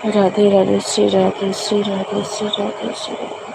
राधे राधे श्री राधे श्री राधे श्री राधे श्री राधे।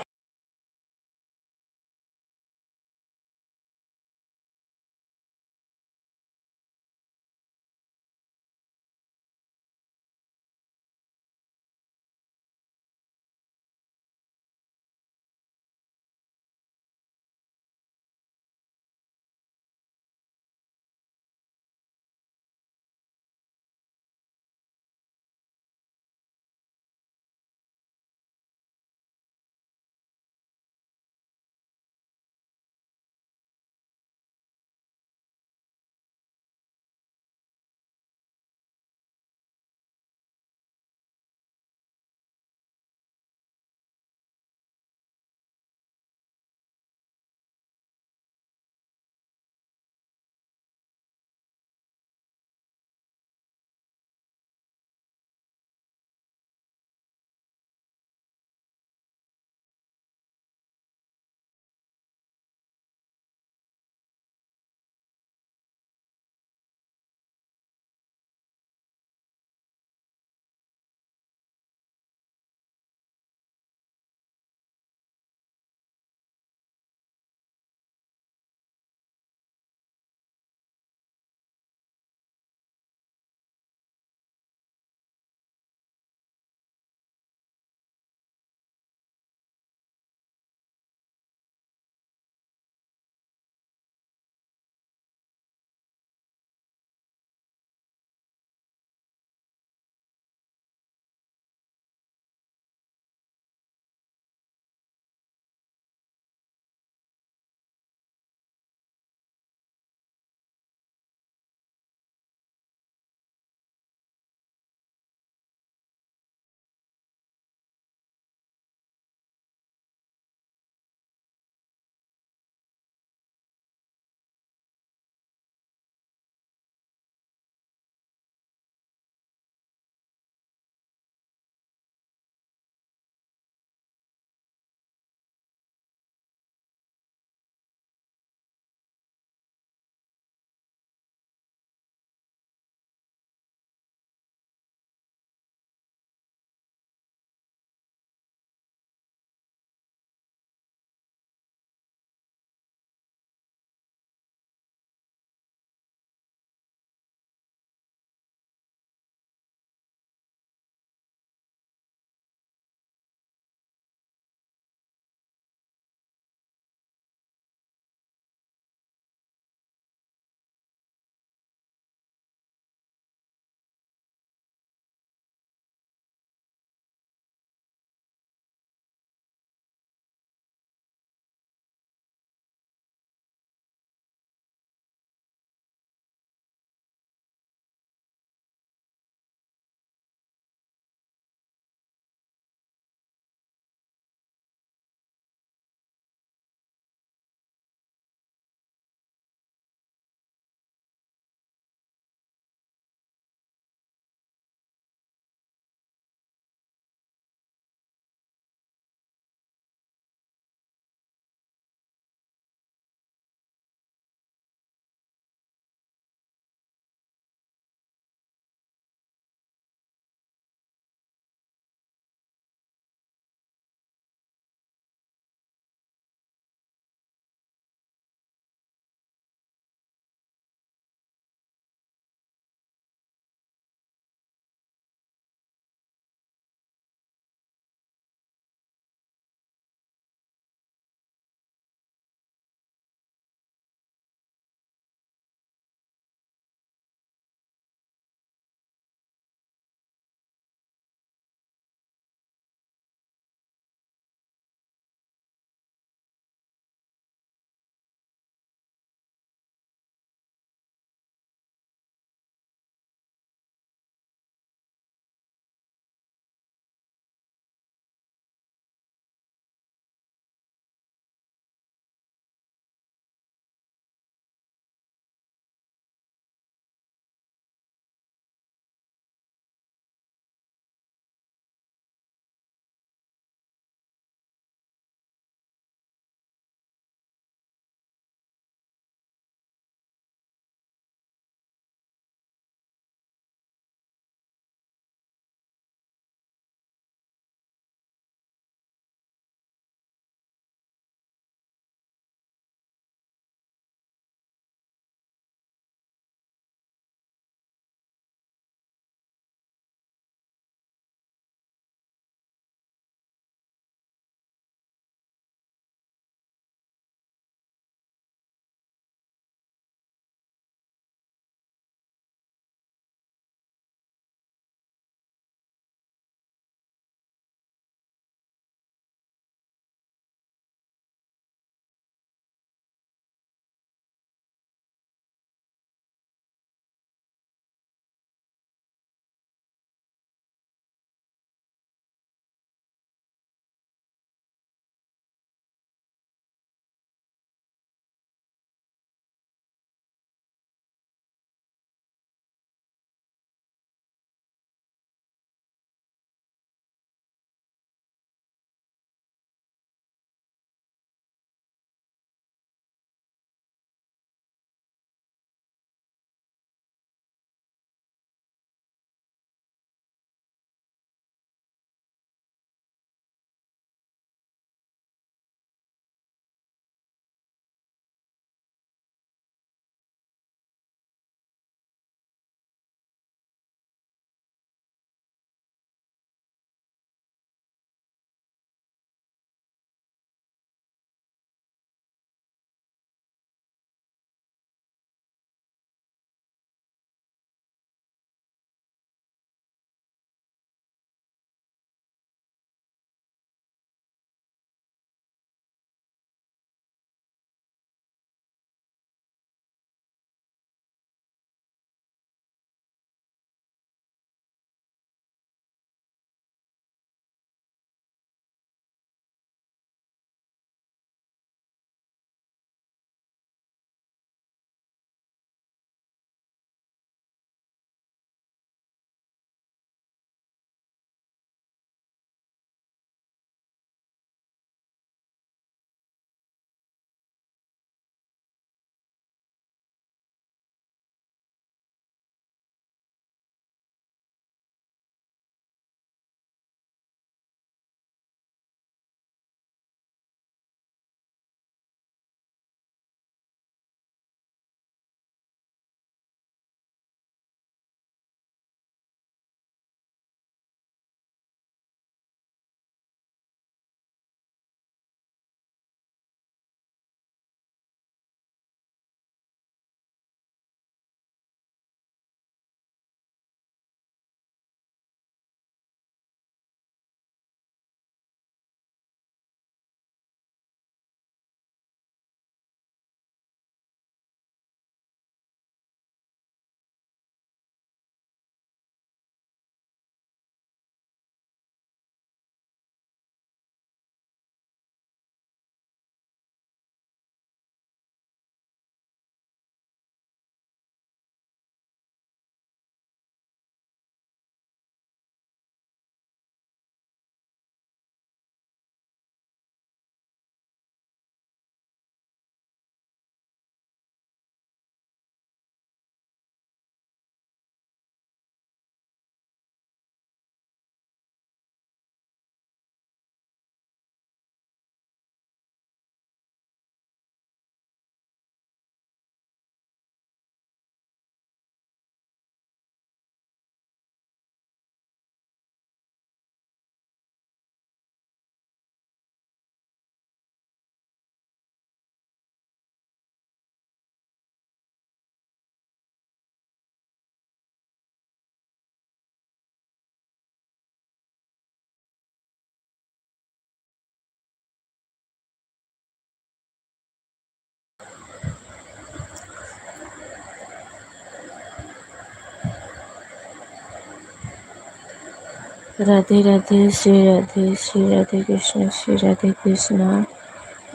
राधे राधे श्री राधे कृष्ण श्री राधे कृष्णा।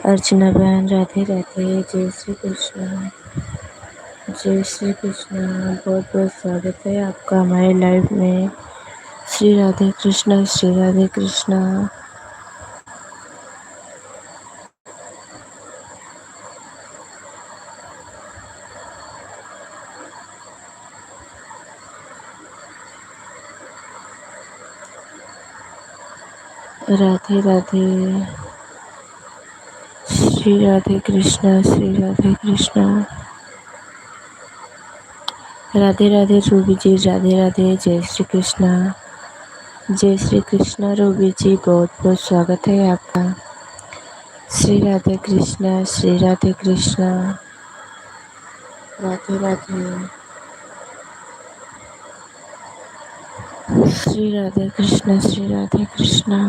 अर्चना बहन राधे राधे, जय श्री कृष्ण। जय श्री कृष्ण। बहुत बहुत स्वागत है आपका हमारे लाइव में। श्री राधे कृष्णा श्री राधे कृष्णा। राधे राधे श्री राधे कृष्णा श्री राधे कृष्णा। राधे राधे रूबी जी, राधे राधे, जय श्री कृष्णा। जय श्री कृष्णा रूबी जी, बहुत बहुत स्वागत है आपका। श्री राधे कृष्णा श्री राधे कृष्णा। राधे राधे श्री राधे कृष्णा श्री राधे कृष्णा।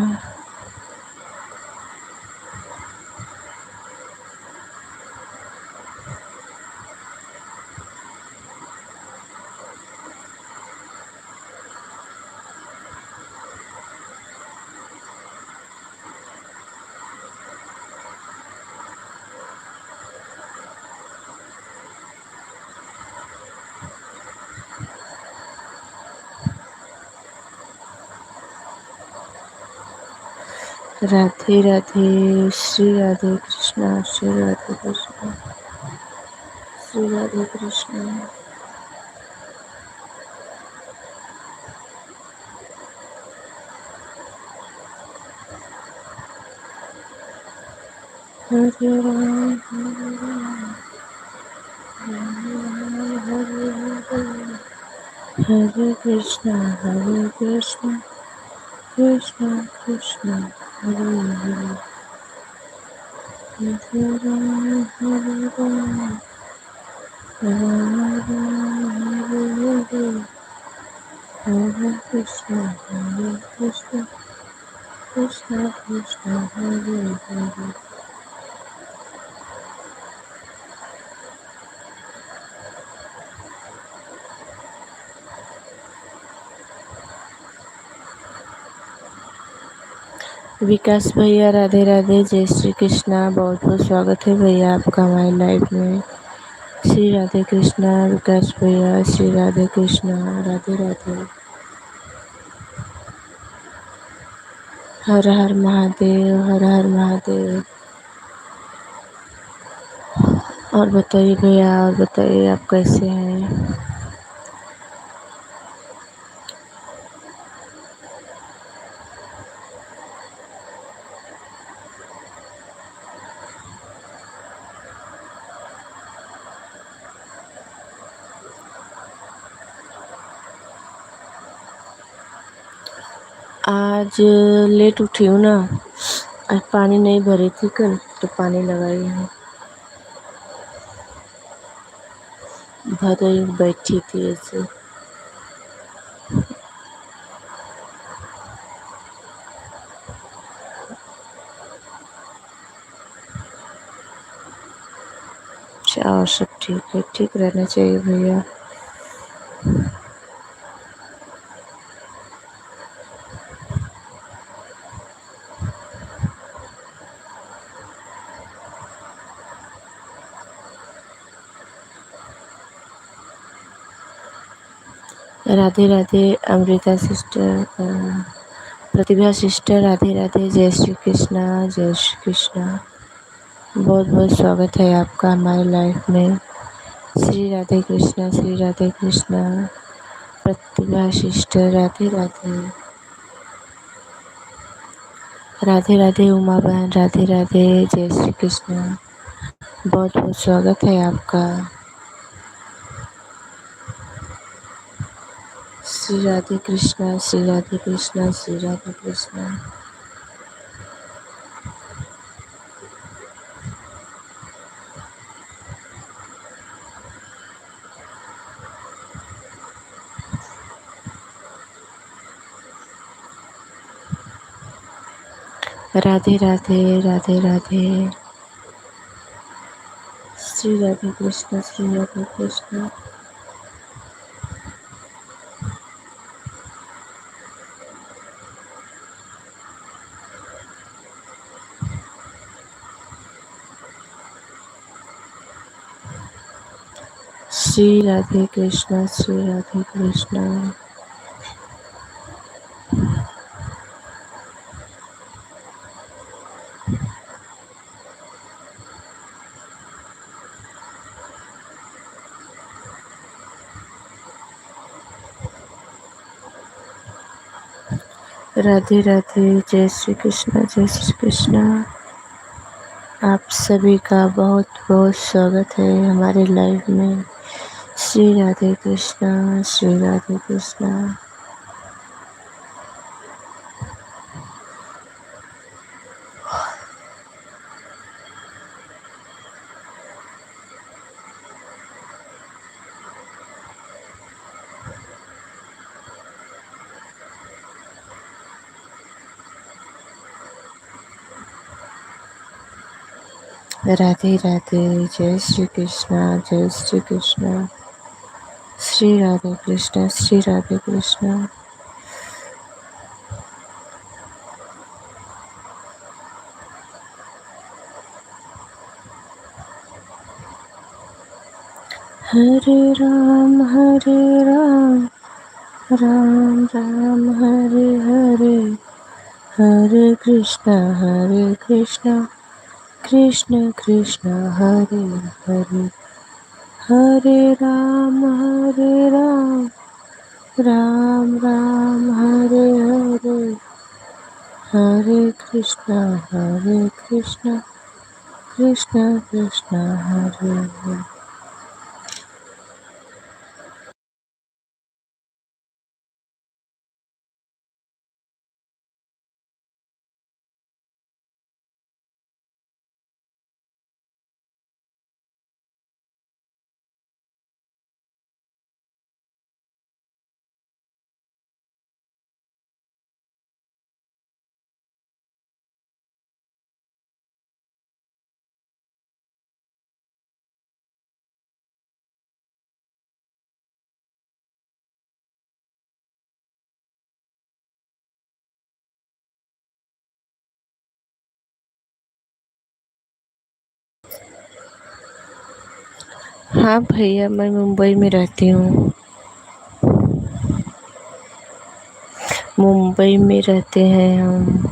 राधे राधे श्री राधे कृष्णा श्री राधे कृष्णा। श्री राधे कृष्णा। हरे राम हरे राम, हरे कृष्णा कृष्णा कृष्णा हरे हरे, हरे राम राम हरे हरे, हरे कृष्णा कृष्णा कृष्णा हरे हरे। विकास भैया राधे राधे, जय श्री कृष्णा। बहुत बहुत स्वागत है भैया आपका हमारे लाइव में। श्री राधे कृष्णा विकास भैया, श्री राधे कृष्णा। राधे राधे। हर हर महादेव, हर हर महादेव। और बताइए भैया, और बताइए आप कैसे हैं। आज लेट उठी हूँ ना, आज पानी नहीं भरी थी कल, तो पानी लगाई हूँ। भर बैठी थी ऐसे। और सब ठीक है, ठीक रहना चाहिए भैया। राधे राधे अमृता सिस्टर, प्रतिभा सिस्टर, राधे राधे, जय श्री कृष्णा जय श्री कृष्णा। बहुत बहुत स्वागत है आपका हमारे लाइफ में। श्री राधे कृष्णा श्री राधे कृष्णा। प्रतिभा सिस्टर राधे राधे। राधे राधे उमा बहन, राधे राधे, जय श्री कृष्णा। बहुत बहुत स्वागत है आपका। श्री राधे कृष्णा श्री राधे कृष्णा श्री राधे कृष्णा। राधे राधे राधे राधे। श्री राधे कृष्णा श्री राधे कृष्णा। श्री राधे कृष्णा, श्री राधे कृष्णा। राधे राधे, जय श्री कृष्णा, जय श्री कृष्णा। आप सभी का बहुत बहुत स्वागत है हमारे लाइव में। श्री राधे कृष्णा, श्री राधे कृष्णा। राधे राधे, जय श्री कृष्णा, जय श्री कृष्णा। श्री राधे कृष्णा, श्री राधे कृष्णा। हरे राम, राम राम हरे हरे, हरे कृष्णा, कृष्ण कृष्ण हरे हरे। हरे राम, राम राम हरे हरे, हरे कृष्णा, कृष्ण कृष्ण हरे हरे। हाँ भैया, मैं मुंबई में रहती हूँ। मुंबई में रहते हैं हम।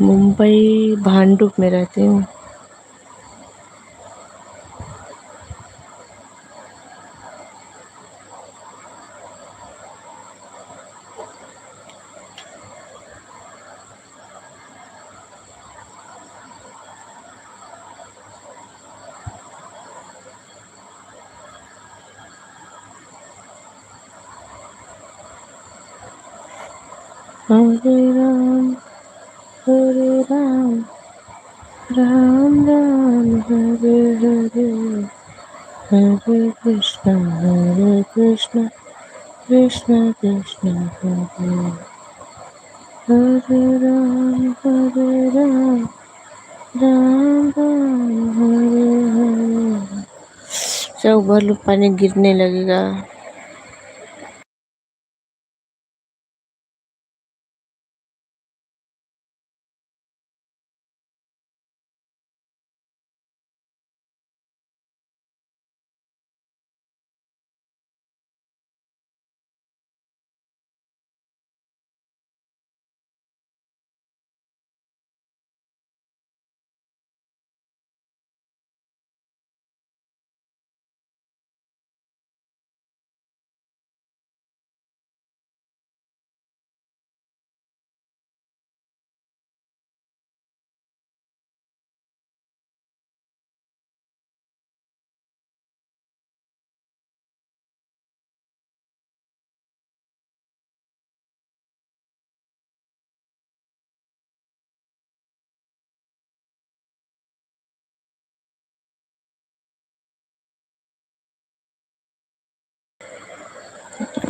मुंबई भांडुप में रहती हूँ। हरे राम, राम राम हरे हरे, हरे कृष्ण, कृष्ण कृष्ण हरे। हरे राम, राम राम हरे हरे। सब भर पानी गिरने लगेगा।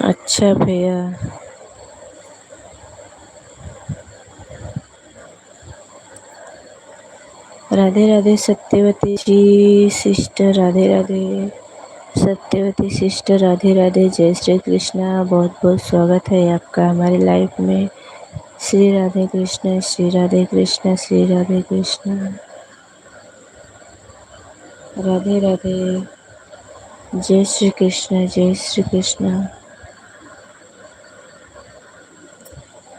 अच्छा भैया। राधे राधे सत्यवती जी सिस्टर, राधे राधे सत्यवती सिस्टर, राधे राधे। जय श्री कृष्णा। बहुत बहुत स्वागत है आपका हमारी लाइफ में। श्री राधे कृष्ण, श्री राधे कृष्ण, श्री राधे कृष्ण। राधे राधे। जय श्री कृष्ण, जय श्री कृष्ण।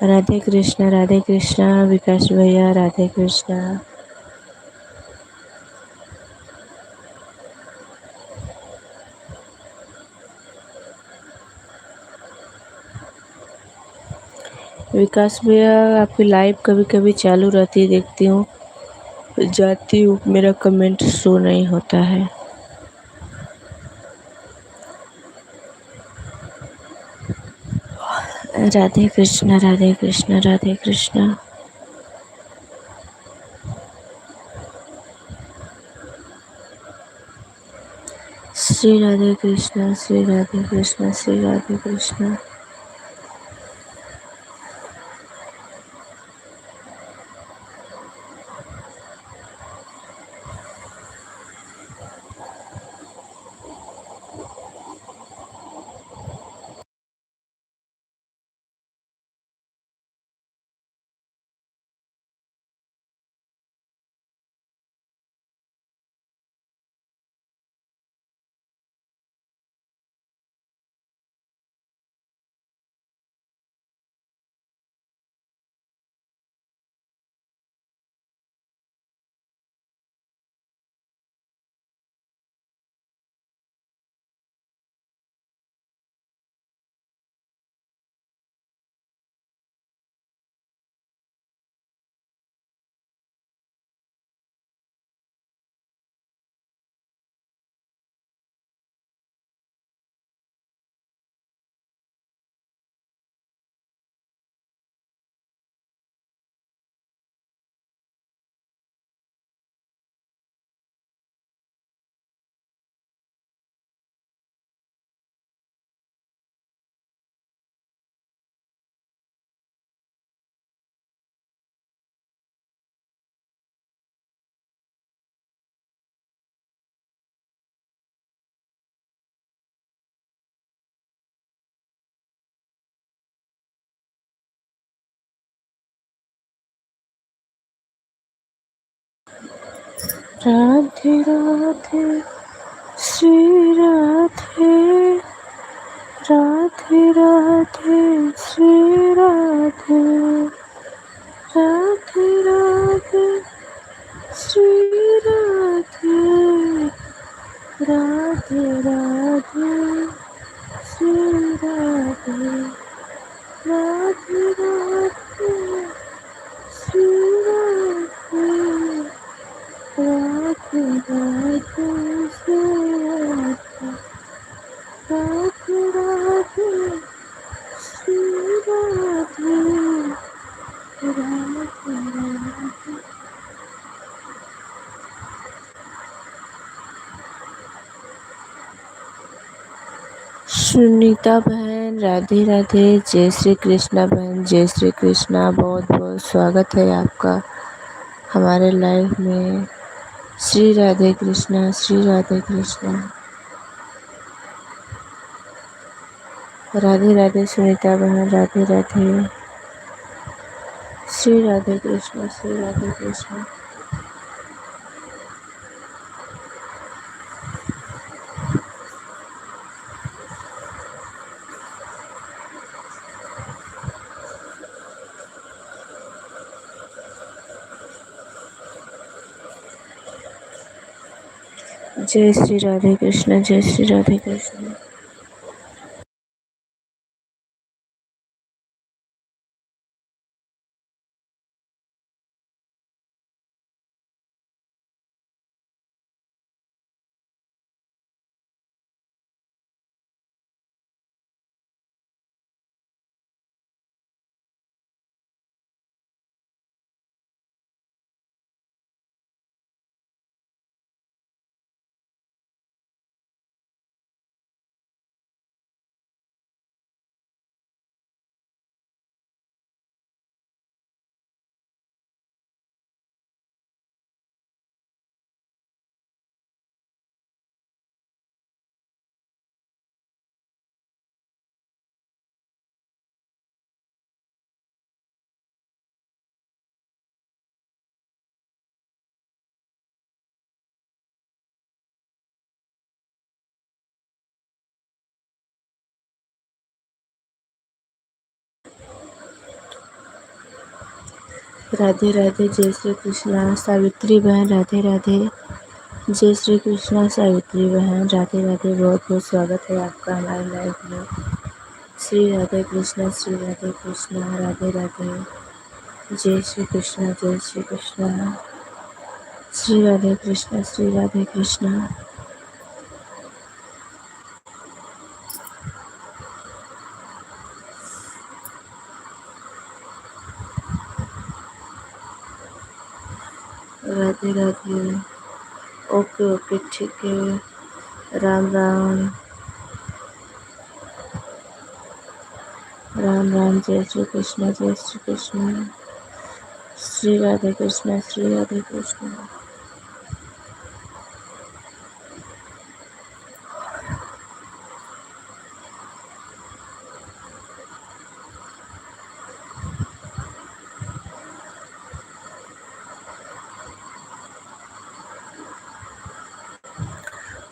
राधे कृष्ण, राधे कृष्ण। विकास भैया, राधे कृष्ण। विकास भैया, आपकी लाइव कभी कभी चालू रहती है, देखती हूँ, जाती हूँ, मेरा कमेंट शो नहीं होता है। राधे कृष्ण, राधे कृष्ण, राधे कृष्ण। श्री राधे कृष्ण, श्री राधे कृष्ण, श्री राधे कृष्ण। राधे राधे श्री राधे, राधे राधे श्री राधे, राधे राधे श्री राधे, राधे राधे श्री राधे, राधे राधे श्री राधे, राधे राधे श्री राधे, राधे राधे श्री राधे, राधे राधे। सुनीता बहन, राधे राधे। जय श्री कृष्णा बहन, जय श्री कृष्णा। बहुत बहुत स्वागत है आपका हमारे लाइफ में। श्री राधे कृष्णा, श्री राधे कृष्णा। राधे राधे सुनीता बहन, राधे राधे। श्री राधे कृष्णा, श्री राधे कृष्णा। जय श्री राधे कृष्णा, जय श्री राधे कृष्णा। राधे राधे, जय श्री कृष्णा। सावित्री बहन राधे राधे, जय श्री कृष्णा। सावित्री बहन राधे राधे, बहुत बहुत स्वागत है आपका हमारे लाइव में। श्री राधे कृष्णा, श्री राधे कृष्णा, राधे राधे, जय श्री कृष्णा, जय श्री कृष्णा। श्री राधे कृष्णा, श्री राधे कृष्णा। राधे राधे। ओके ओके, ठीक है। राम राम, राम राम, जय श्री कृष्ण, जय श्री कृष्ण। श्री राधे कृष्ण, श्री राधे कृष्ण।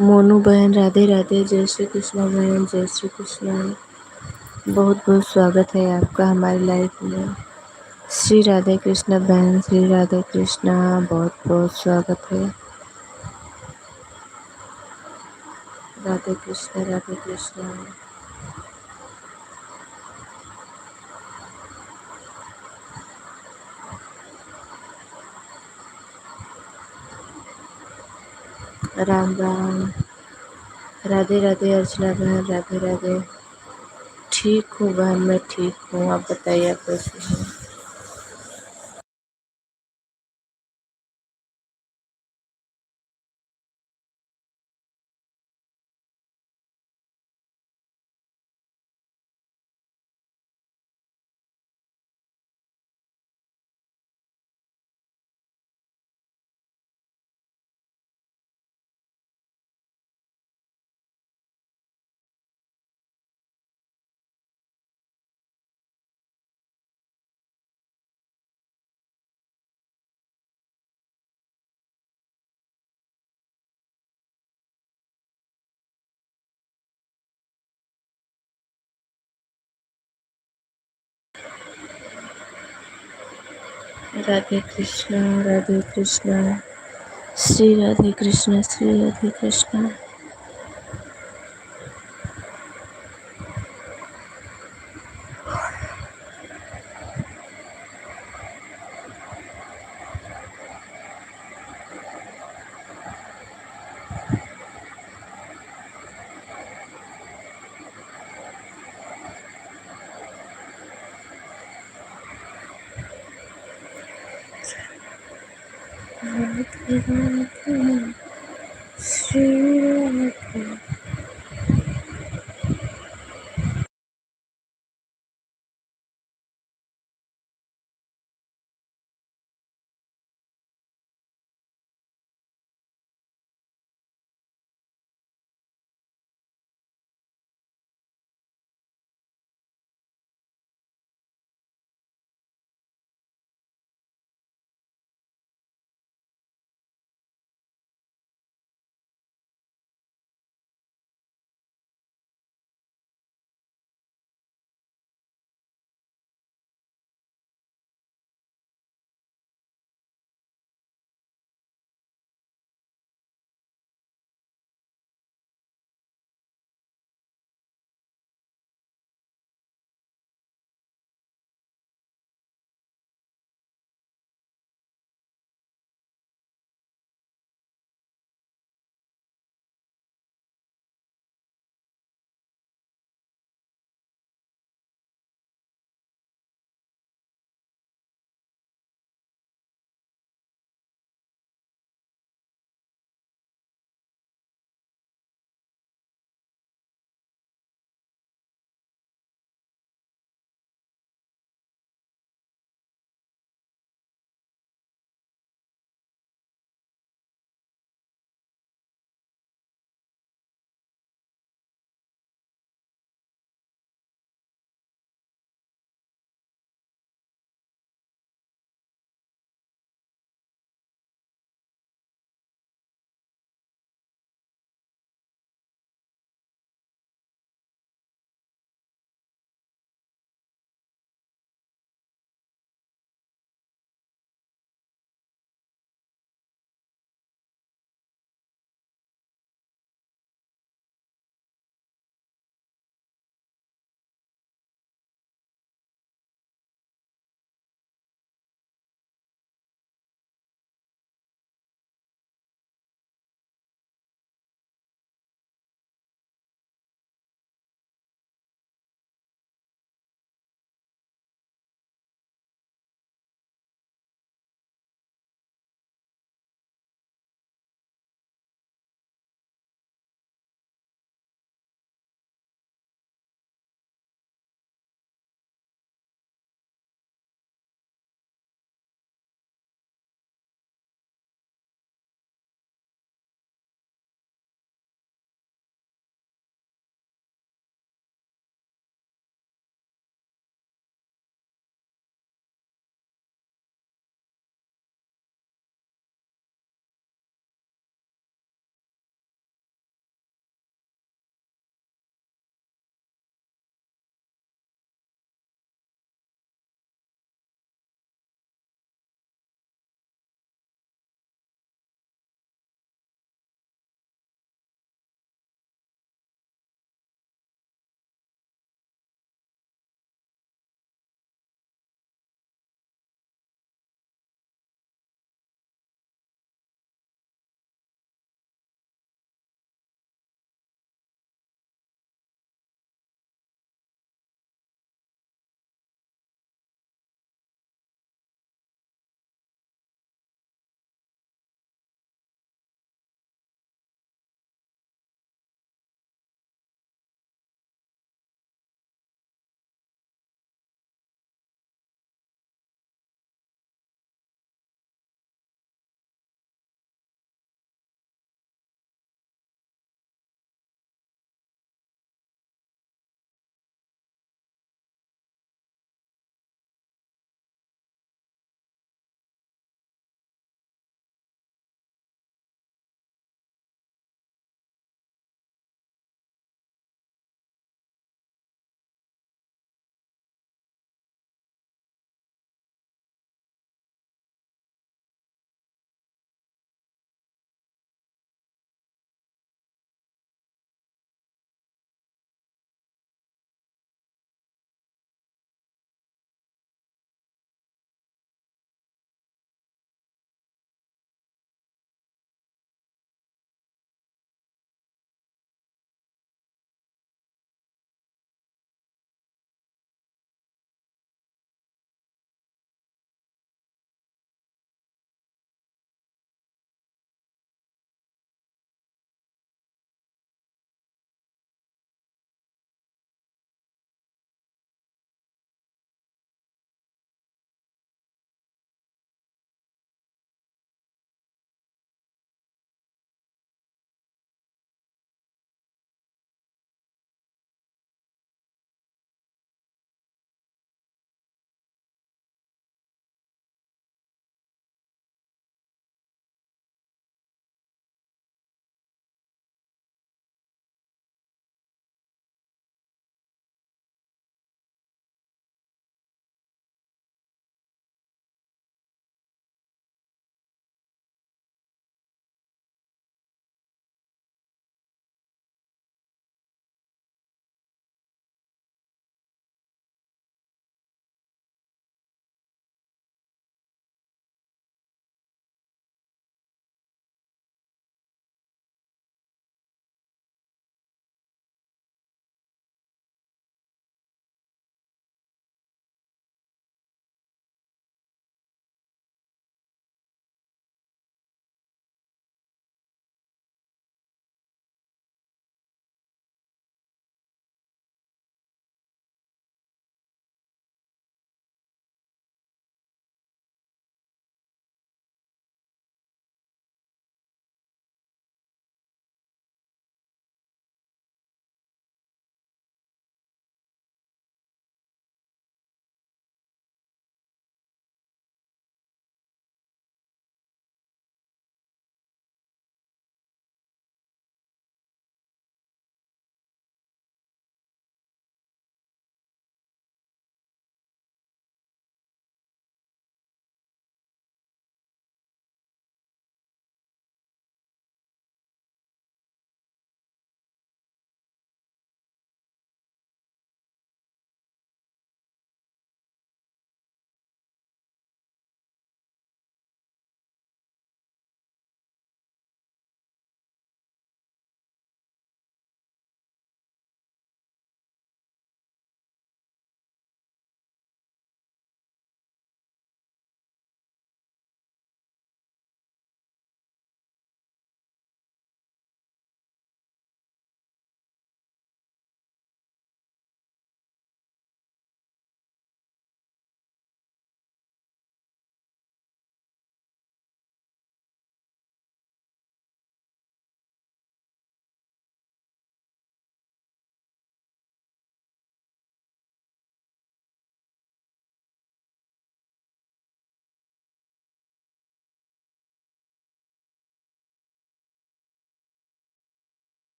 मोनू बहन राधे राधे, जय श्री कृष्ण बहन, जय श्री कृष्ण। बहुत बहुत स्वागत है आपका हमारी लाइफ में। श्री राधे कृष्ण बहन, श्री राधे कृष्ण, बहुत बहुत स्वागत है। राधे कृष्ण, राधे कृष्ण। राम राम, राधे राधे अर्चना बहन, राधे राधे। ठीक हूँ बहन, मैं ठीक हूँ, आप बताइए आप कैसे हैं। राधे कृष्णा, राधे कृष्णा। श्री राधे कृष्ण, श्री राधे कृष्ण। राधे राधे, श्री राधे।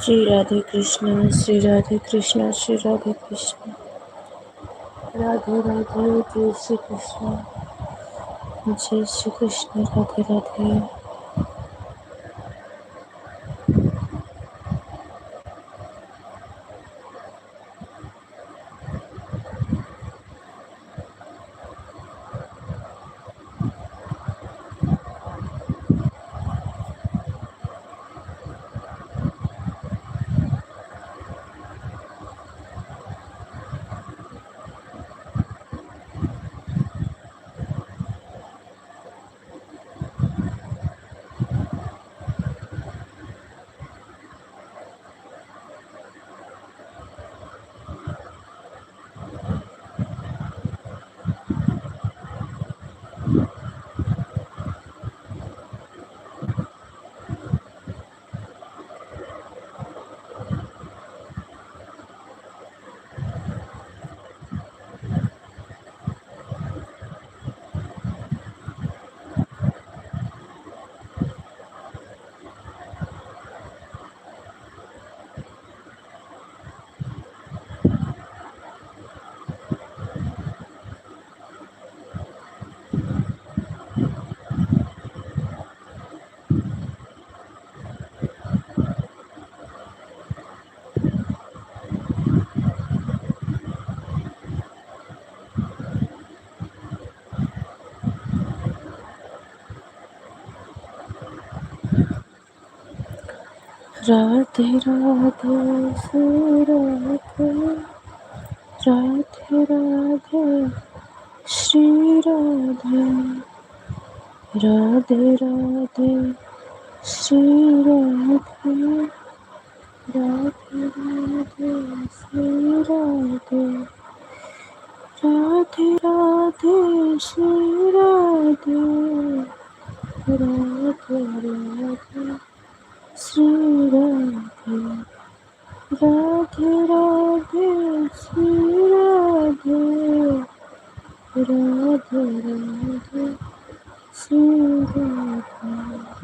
श्री राधे कृष्ण, श्री राधे कृष्ण, श्री राधे कृष्ण, राधे राधे, जय श्री कृष्ण, जय श्री कृष्ण, राधे राधे। राधे राधे, श्री राधे, राधे राधे, श्री राधे, राधे राधे, श्री राधे, राधे राधे, श्री राधे, राधे राधे, श्री राधे, राधे राधे, श्री राधे, राधे राधे, श्री राधे, राधे राधे, श्री राधे।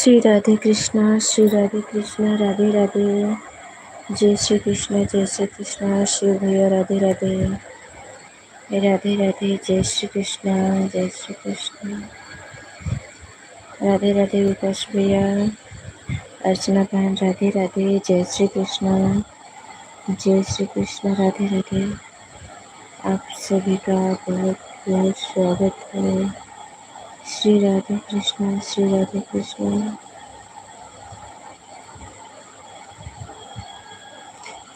श्री राधे कृष्णा, राधे राधे। जय श्री कृष्णा, शिव भैया राधे राधे। राधे राधे, जय श्री कृष्णा, जय श्री कृष्णा। राधे राधे विकास भैया, अर्चना बहन राधे राधे, जय श्री कृष्णा, जय श्री कृष्णा, राधे राधे। आप सभी का बहुत बहुत स्वागत है। श्री राधे कृष्णा, श्री राधे कृष्णा।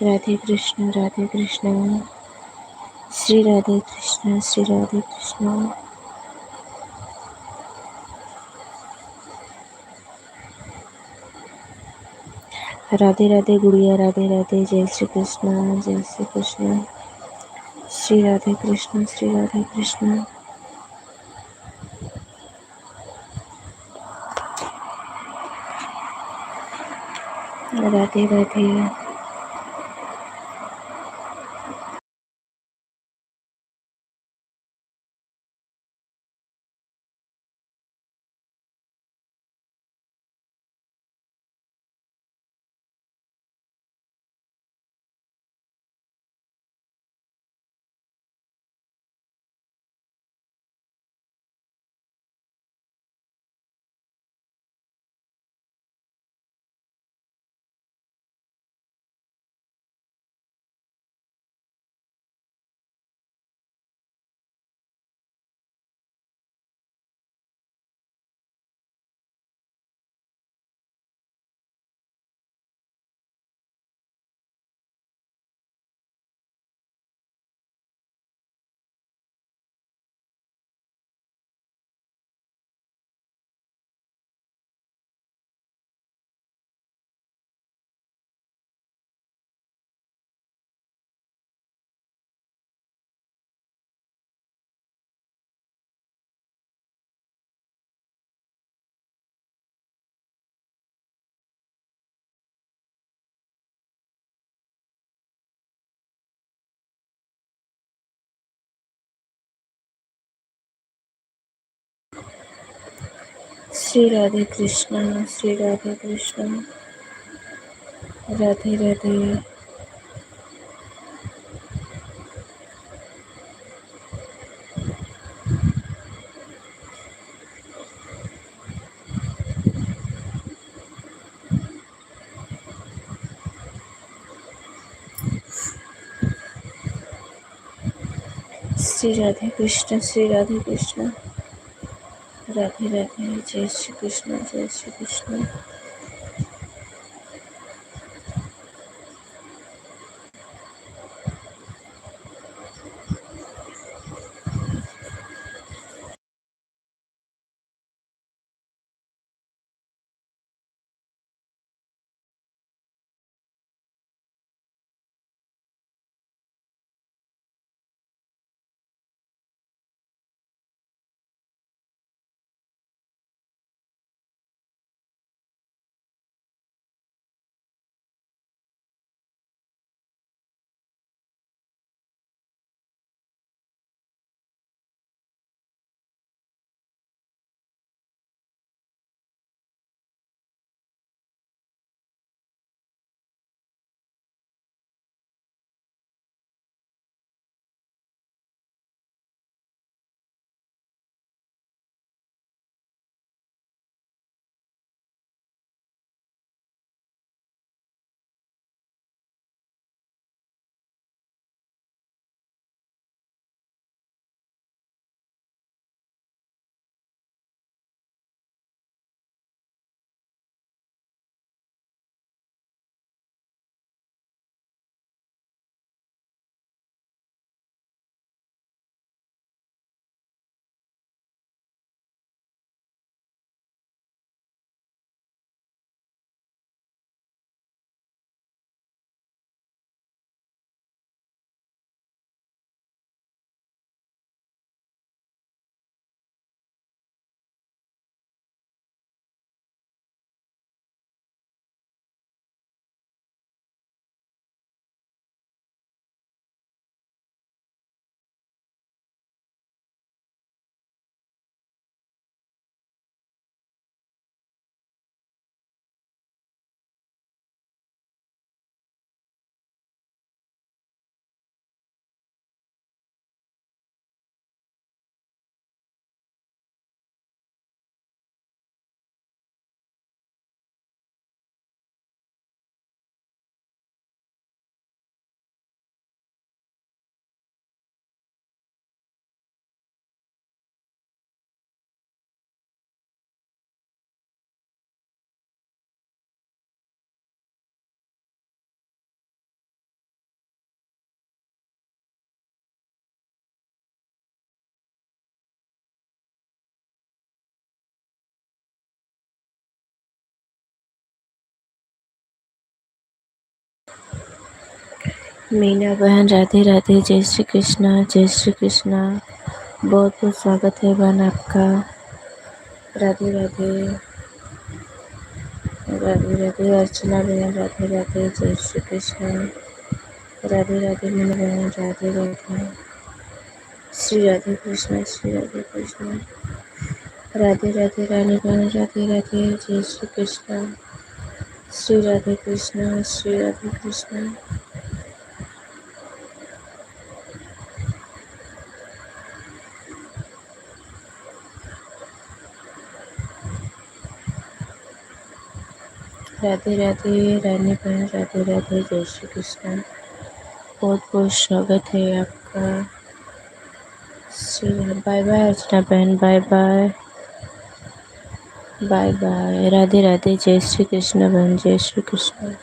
राधे कृष्ण, राधे कृष्ण। श्री राधे कृष्ण, श्री राधे कृष्ण। राधे राधे गुड़िया, राधे राधे, जय श्री कृष्ण, जय श्री कृष्ण। श्री राधे कृष्ण, श्री राधे कृष्ण। राधे राधे। श्री राधे कृष्ण, श्री राधे कृष्ण। राधे राधे। श्री राधे कृष्ण, श्री राधे कृष्ण। राधे राधे, जय श्री कृष्ण, जय श्री कृष्ण। मीना बहन राधे राधे, जय श्री कृष्णा, जय श्री कृष्णा। बहुत बहुत स्वागत है बहन आपका। राधे राधे, राधे राधे अर्चना बहन, राधे राधे, जय श्री कृष्णा। राधे राधे मीना बहन, राधे राधे। श्री राधे कृष्णा, श्री राधे कृष्णा। राधे राधे रानी बहन, राधे राधे, जय श्री कृष्णा। श्री राधे कृष्णा, श्री राधे कृष्णा। राधे राधे रानी बहन, राधे राधे, जय श्री कृष्णा। बहुत बहुत स्वागत है आपका। श्री बाय बाय अर्चना बहन, bye bye, bye bye. Radhe Radhe, जय श्री कृष्ण बहन, जय श्री कृष्ण।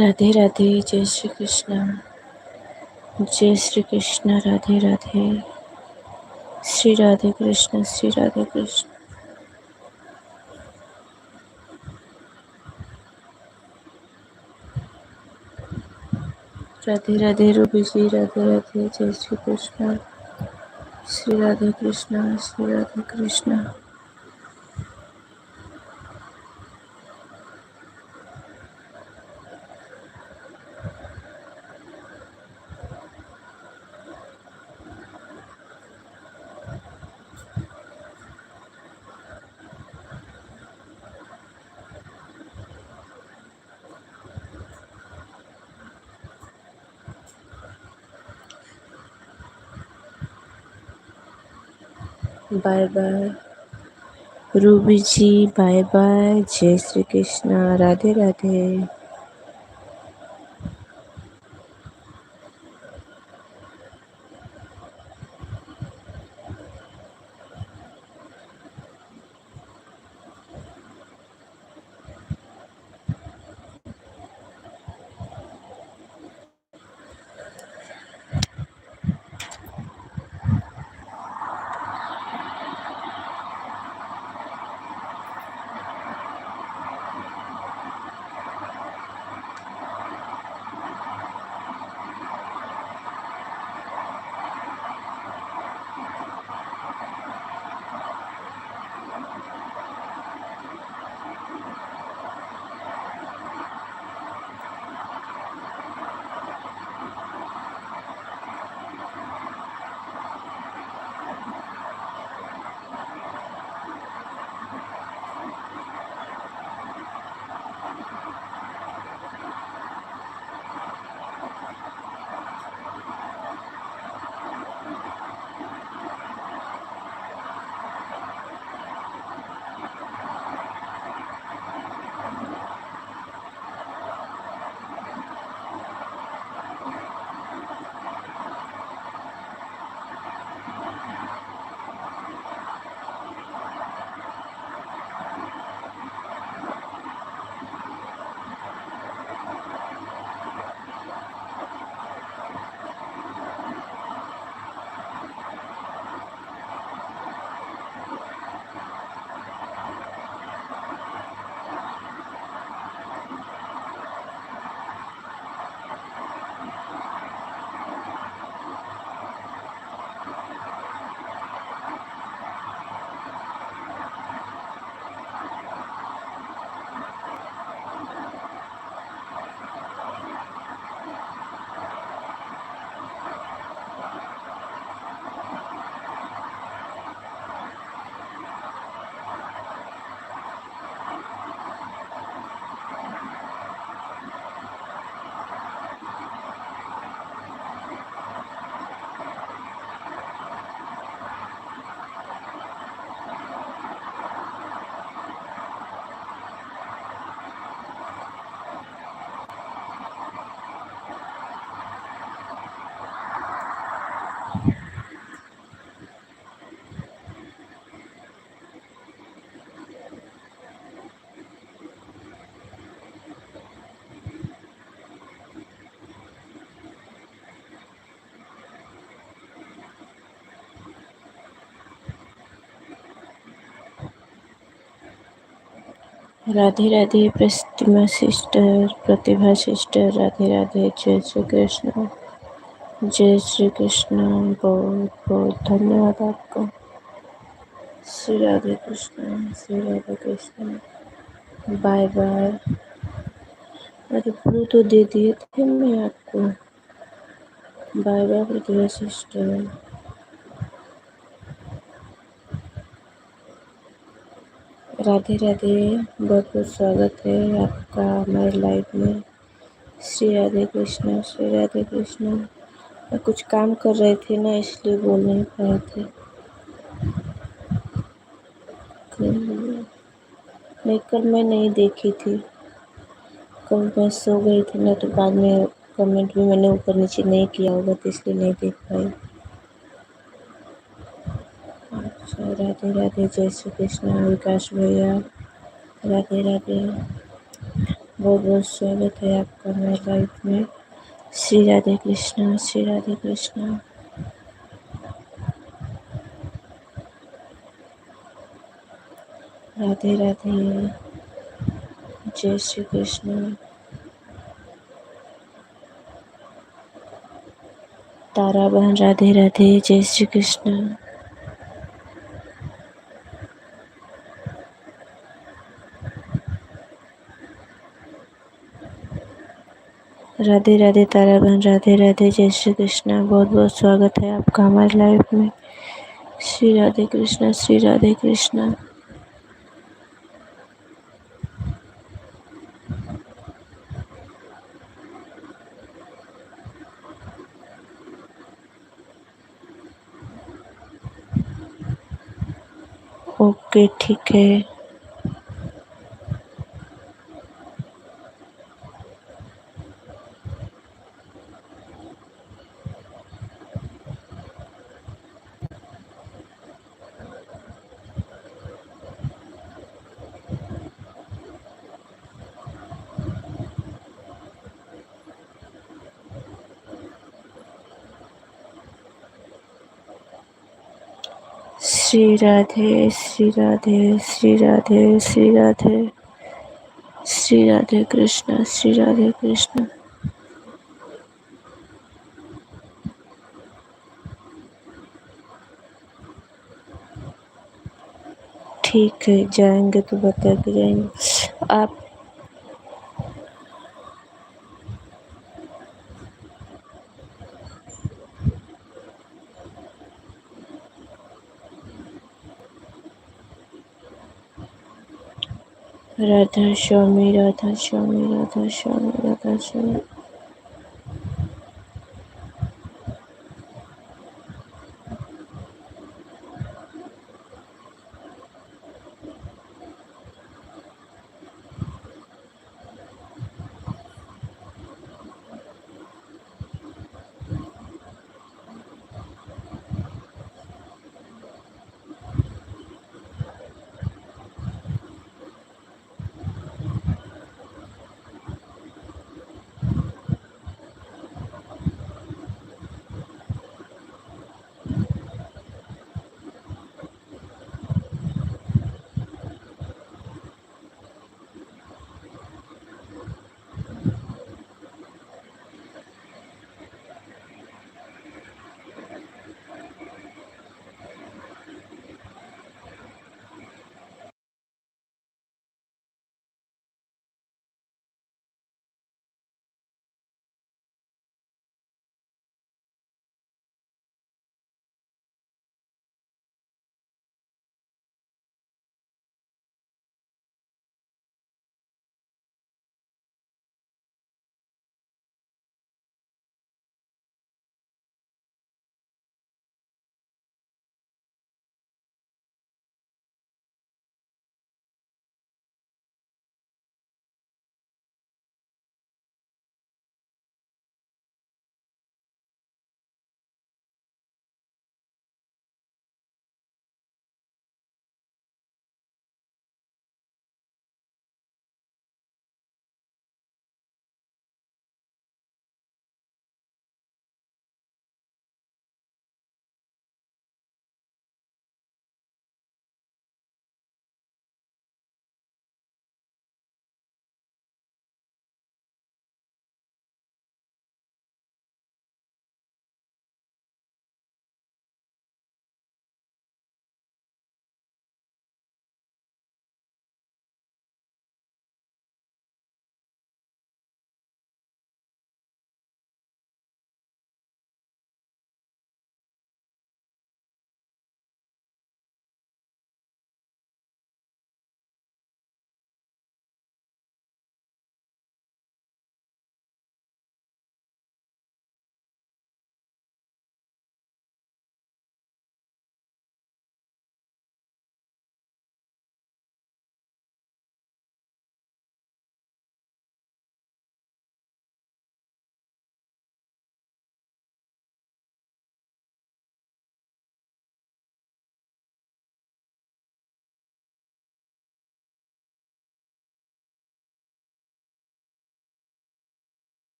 राधे राधे, जय श्री कृष्णा, जय श्री कृष्णा। राधे राधे, श्री राधे कृष्ण, श्री राधे कृष्ण। राधे राधे रूबी जी, राधे राधे, जय Shri Krishna. Shri Radhe Krishna, Shri Radhe Krishna. Bye bye Ruby ji, bye bye, जय श्री कृष्ण, राधे राधे। Radhe Radhe Pratima sister, Pratibha sister, Radhe Radhe. जय श्री कृष्ण, जय श्री कृष्ण। बहुत बहुत धन्यवाद आपका। श्री राधे कृष्ण, श्री राधे कृष्ण। Bye bye. अरे ब्लू तो दे दिए थे मैं आपको। Bye bye Pratibha sister. Radhe Radhe. बहुत बहुत स्वागत है आपका हमारे लाइफ में। श्री राधे कृष्ण, श्री राधे कृष्ण। मैं कुछ काम कर रहे थे ना, इसलिए बोल नहीं पाए थे। नहीं, कल मैं नहीं देखी थी। कल मैं सो गई थी ना, तो बाद में कमेंट भी मैंने ऊपर नीचे नहीं किया होगा, तो इसलिए नहीं देख पाई। अच्छा, राधे राधे। जय श्री कृष्ण विकास भैया। राधे राधे। बहुत बहुत स्वागत है आपका हमारे लाइफ में। श्री राधे कृष्ण, श्री राधे कृष्ण। राधे राधे। जय श्री कृष्ण। तारा बहन राधे राधे। जय श्री कृष्ण। राधे राधे तारा बहन, राधे राधे। जय श्री कृष्ण। बहुत बहुत स्वागत है आपका हमारे लाइफ में। श्री राधे कृष्ण, श्री राधे कृष्ण। ओके, ठीक है। श्री राधे, श्री राधे, श्री राधे, श्री राधे। श्री राधे कृष्ण, श्री राधे कृष्ण। ठीक है, जाएंगे तो बता के जाएंगे आप। राधा स्वामी, राधा स्वामी, राधा स्वामी, राधा स्वामी।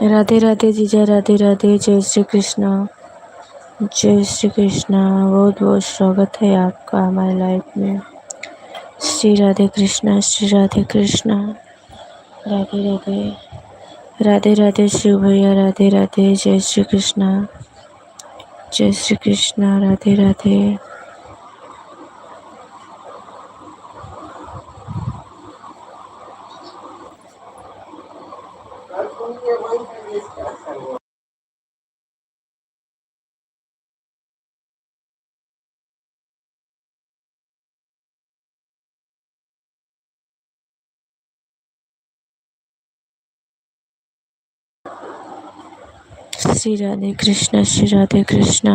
राधे राधे जीजा, राधे राधे। जय श्री कृष्णा, जय श्री कृष्णा। बहुत बहुत स्वागत है आपका हमारे लाइफ में। श्री राधे कृष्णा, श्री राधे कृष्णा। राधे राधे, राधे राधे शिव भैया, राधे राधे। जय श्री कृष्णा, जय श्री कृष्णा। राधे राधे। श्री राधे कृष्णा, श्री राधे कृष्णा।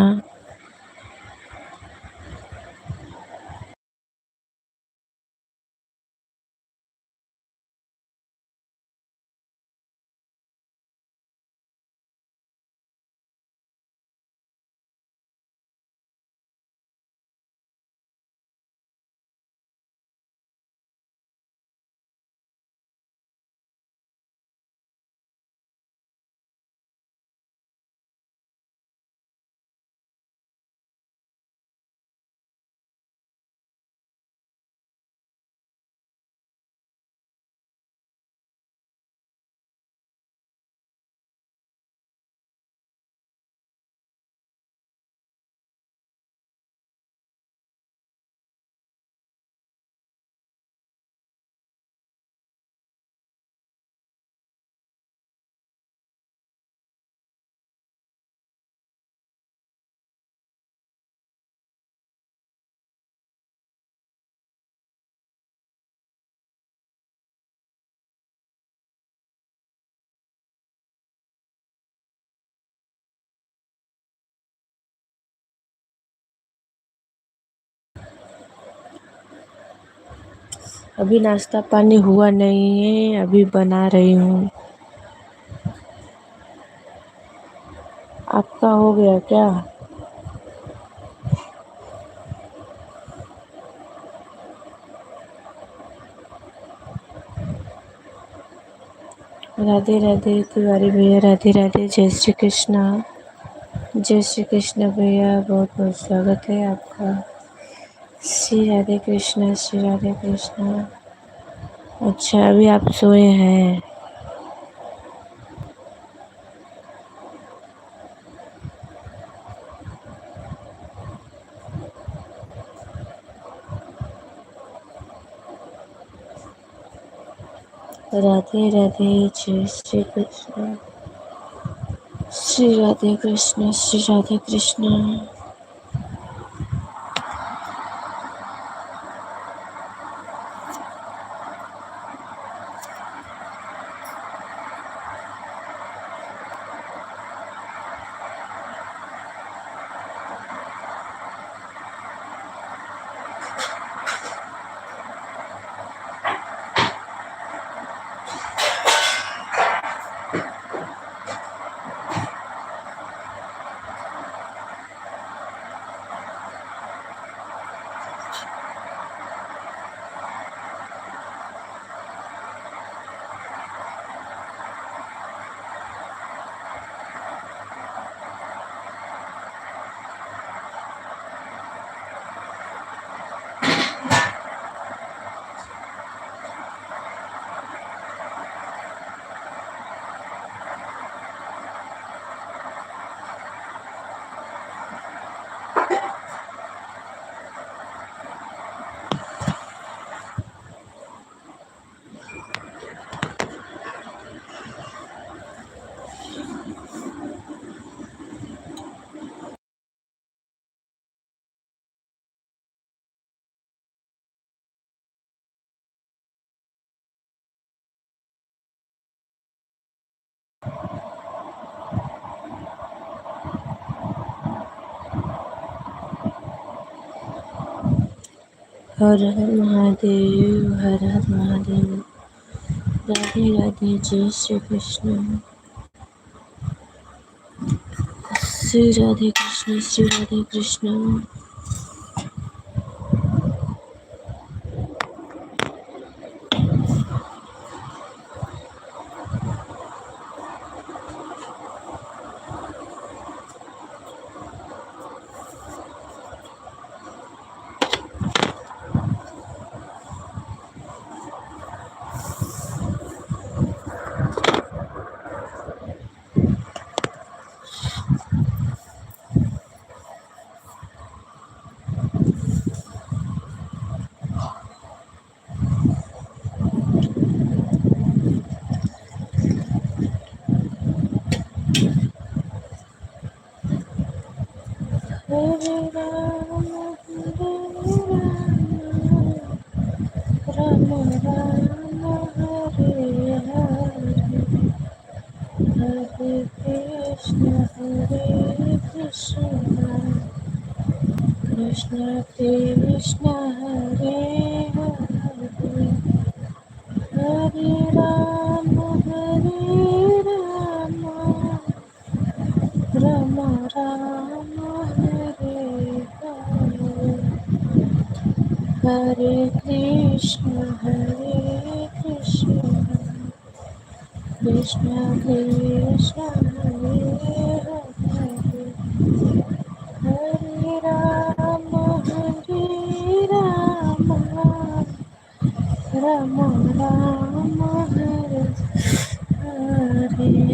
अभी नाश्ता पानी हुआ नहीं है, अभी बना रही हूँ। आपका हो गया क्या? राधे राधे तिवारी भैया, राधे राधे। जय श्री कृष्णा, जय श्री कृष्ण भैया। बहुत बहुत स्वागत है आपका। श्री राधे कृष्णा, श्री राधे कृष्णा। अच्छा, अभी आप सोए हैं? राधे राधे, जय श्री कृष्ण, श्री राधे कृष्ण, श्री राधे कृष्ण। हर हर महादेव, हर हर महादेव। राधे राधे, जय Shri Krishna, Shri Radhe Krishna, Shri Radhe Krishna. Hare Rama, Rama Rama, Hare Hare, Hare Krishna, Hare Krishna, Krishna Krishna, Hare Hare, Hare Rama, Rama Rama, Hare Hare, Hare Krishna, Krishna Krishna, Hare Hare, Hare Rama, Rama Rama, Hare Hare.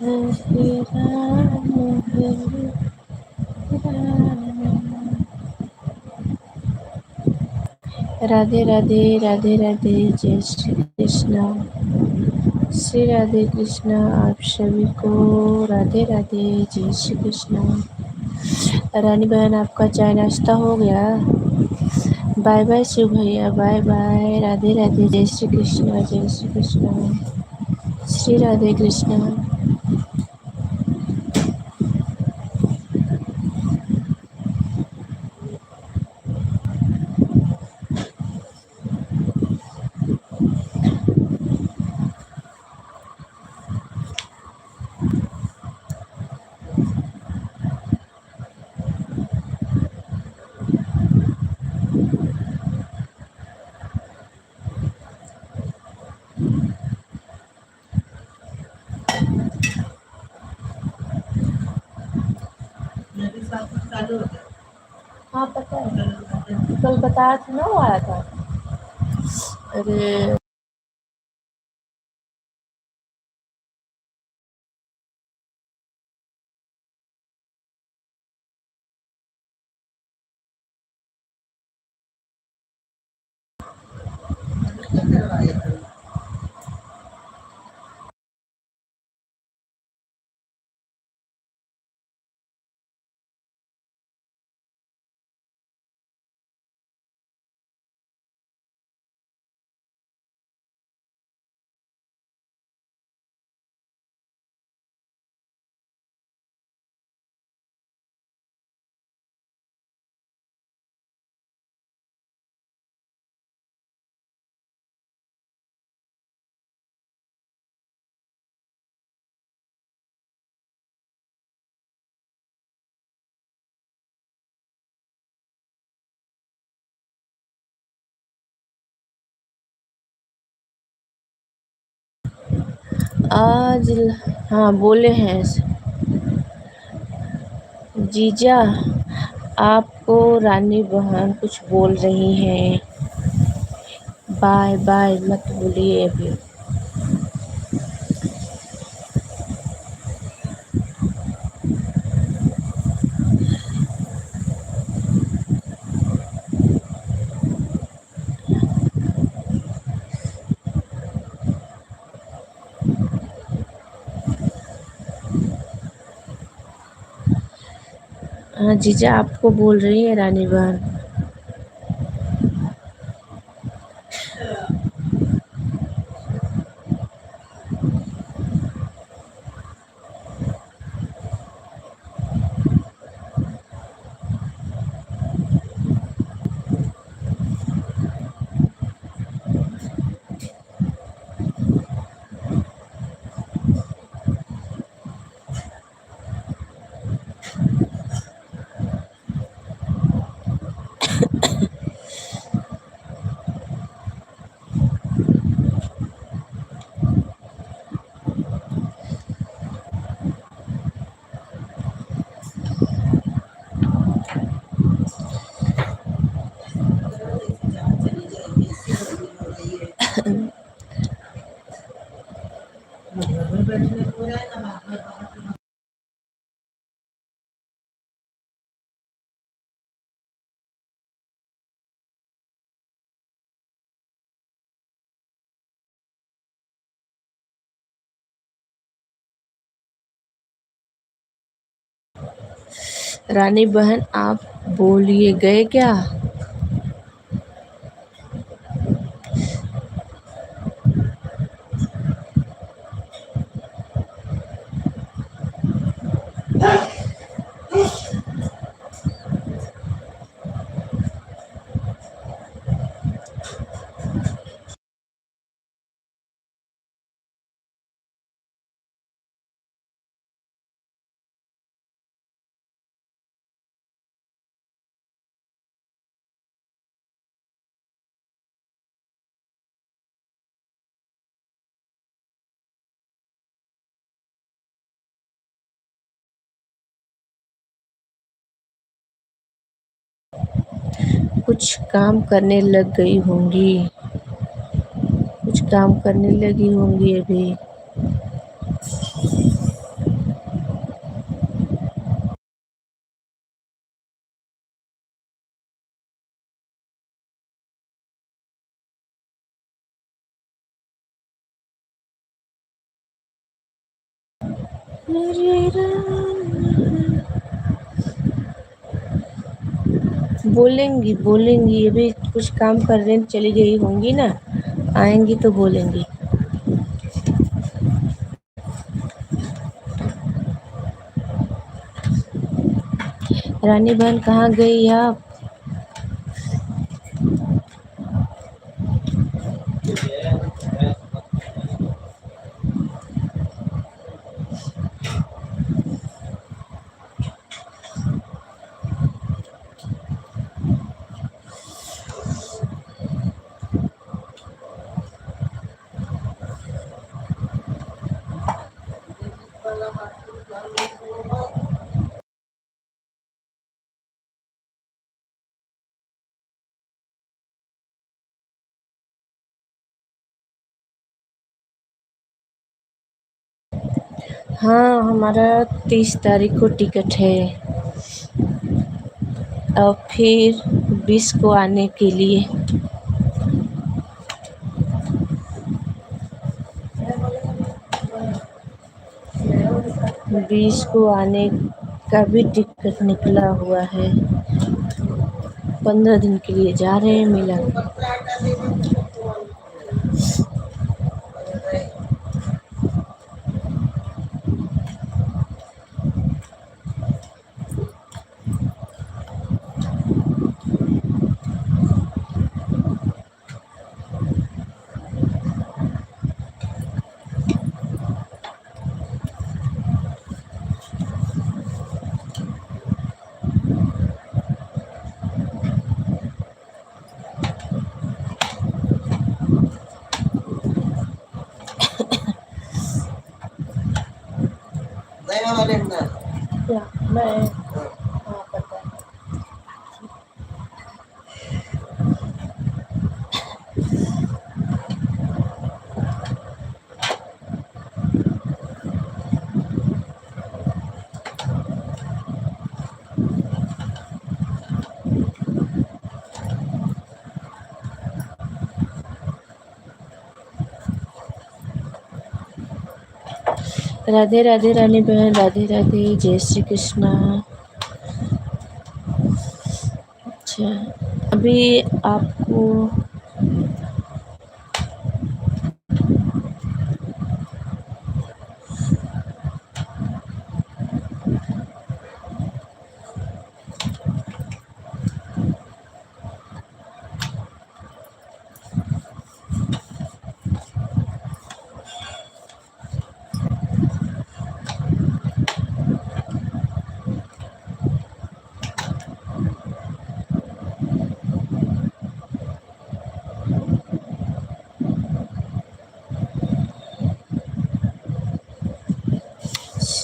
Hare Rama, Hare Rama. Radhe Radhe, Radhe Radhe, जय श्री कृष्णा। श्री राधे कृष्णा, आप सभी को राधे राधे, जय श्री कृष्णा। रानी बहन, आपका चाय नाश्ता हो गया? बाय बाय शिव भैया, बाय बाय। राधे राधे, जय श्री कृष्णा, जय श्री कृष्णा। श्री राधे कृष्णा। हाँ पता है, कल बताया था ना, वो आया था। अरे आज, हाँ बोले हैं जीजा, आपको रानी बहन कुछ बोल रही हैं। बाय बाय मत बोलिए अभी। हाँ जीजा, आपको बोल रही है रानी बहन। रानी बहन आप बोलिए गए क्या? कुछ काम करने लग गई होंगी। कुछ काम करने लगी होंगी अभी। बोलेंगी बोलेंगी, अभी कुछ काम करने चली गई होंगी ना, आएंगी तो बोलेंगी। रानी बहन कहाँ गई आप? हाँ, हमारा 30 तारीख को टिकट है और फिर 20 को आने के लिए। 20 को आने का भी टिकट निकला हुआ है। 15 दिन के लिए जा रहे हैं मेला में। क्या मैं हाँ पता है। राधे राधे रानी बहन, राधे राधे, जय श्री कृष्णा। अच्छा, अभी आपको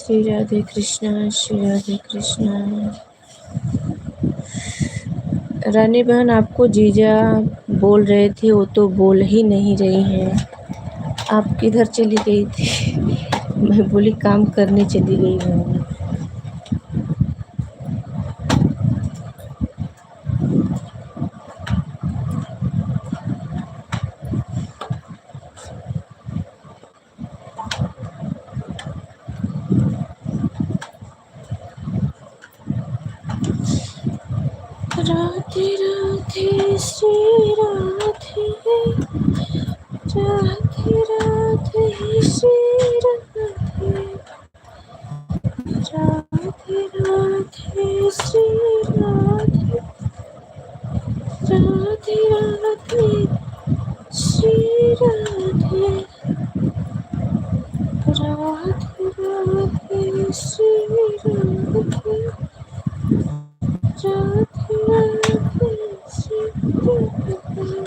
श्री राधे कृष्णा, श्री राधे कृष्णा। रानी बहन आपको जीजा बोल रहे थे, वो तो बोल ही नहीं रही हैं। आप किधर चली गई थी? मैं बोली काम करने चली गई होंगी। राधे राधे श्री राधे, राधे राधे श्री राधे, राधे राधे श्री राधे, राधे राधे श्री राधे, राधे राधे श्री राधे, राधे राधे श्री राधे।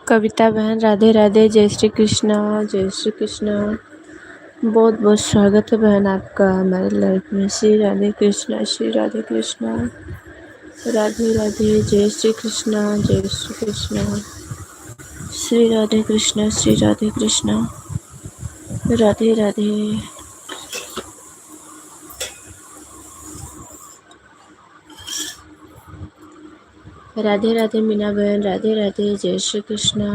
कविता बहन राधे राधे, जय श्री कृष्णा, जय श्री कृष्णा। बहुत बहुत स्वागत है बहन आपका हमारे लाइफ में। श्री राधे कृष्णा, श्री राधे कृष्णा, राधे राधे, जय श्री कृष्णा, जय श्री कृष्णा, श्री राधे कृष्णा, श्री राधे कृष्णा, राधे राधे। राधे राधे मीना बहन, राधे राधे, जय श्री कृष्णा,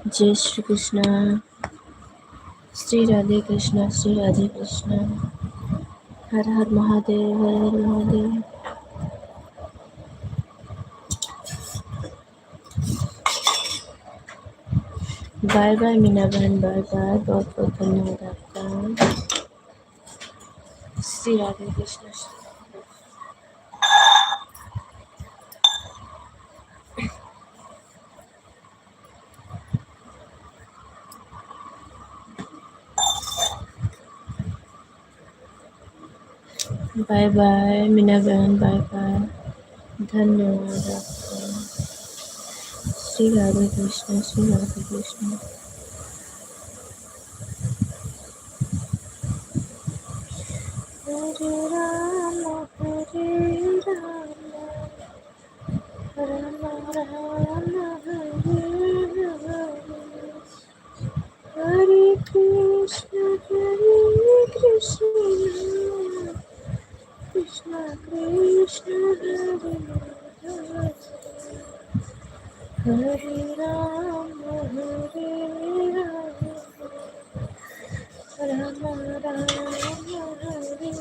जय श्री कृष्णा, श्री राधे कृष्णा, श्री राधे कृष्णा, हर हर महादेव, हर हर महादेव। बाय बाय मीना बहन, बाय बाय, बहुत बहुत धन्यवाद आपका। श्री राधे कृष्ण। बाय बाय मीना बहन, बाय बाय, धन्यवाद आपका। श्री राधे कृष्ण, श्री राधे कृष्ण। हरे राम, राम राम, हरे हरे, हरे कृष्ण, कृष्ण कृष्ण, हरे हरे, हरे राम, राम राम, हरे हरे,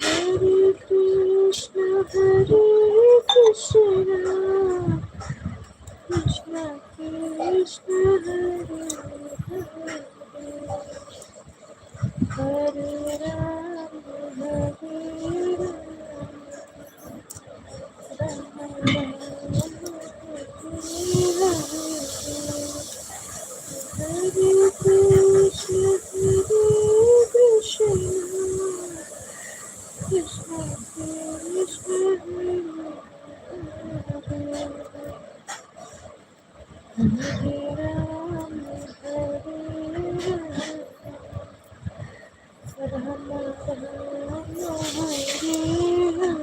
हरे कृष्ण, कृष्ण कृष्ण, हरे हरे, हरे राम, हरे राम, हरे कृष्ण, कृष्ण कृष्ण, हरे राम, हरे राम, राम राम,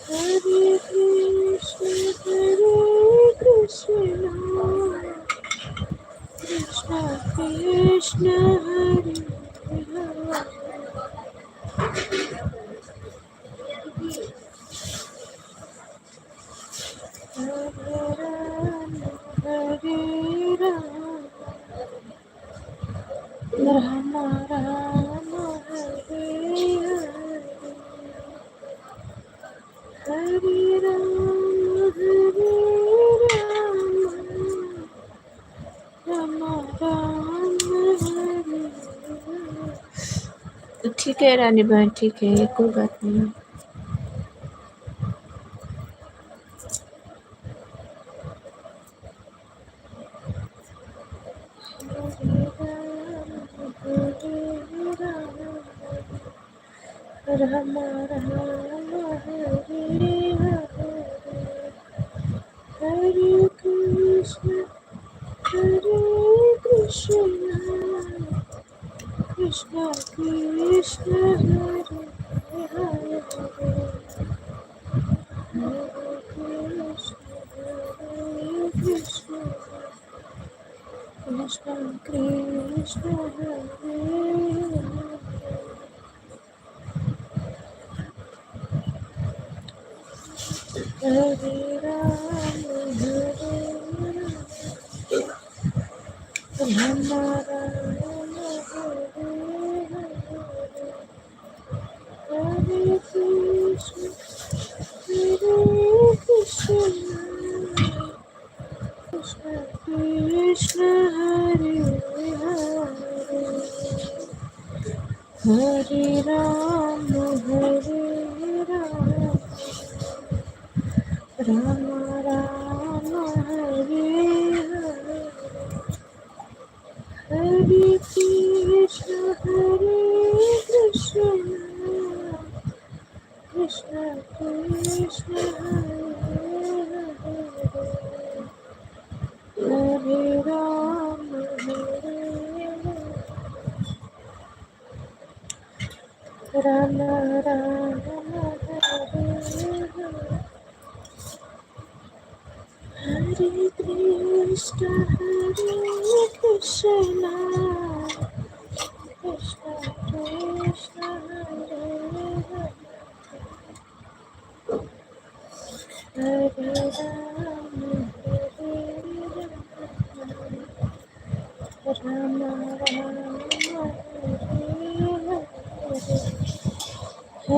हरे कृष्ण, कृष्ण कृष्ण, हरे राम, हरे राम, राम राम, हरे हरे राम, राम राम, हरे। तो ठीक है रानी बहन, ठीक है, कोई बात नहीं। राम राम, हरे हरे, हरे कृष्ण, कृष्ण कृष्ण, हरे हरे, हरे कृष्ण, कृष्ण कृष्ण, हरे हरे राम, राम राम, हरे कृष्ण, कृष्ण हरे हरे, हरे राम, राम राम, हरे हरे, हरे कृष्ण, कृष्ण कृष्ण, हरे हरे, हरे राम, राम राम, हरे हरे, हरे कृष्ण, कृष्ण कृष्ण कृष्ण, हरे हरे, हरे राम, राम राम, हरे हरे,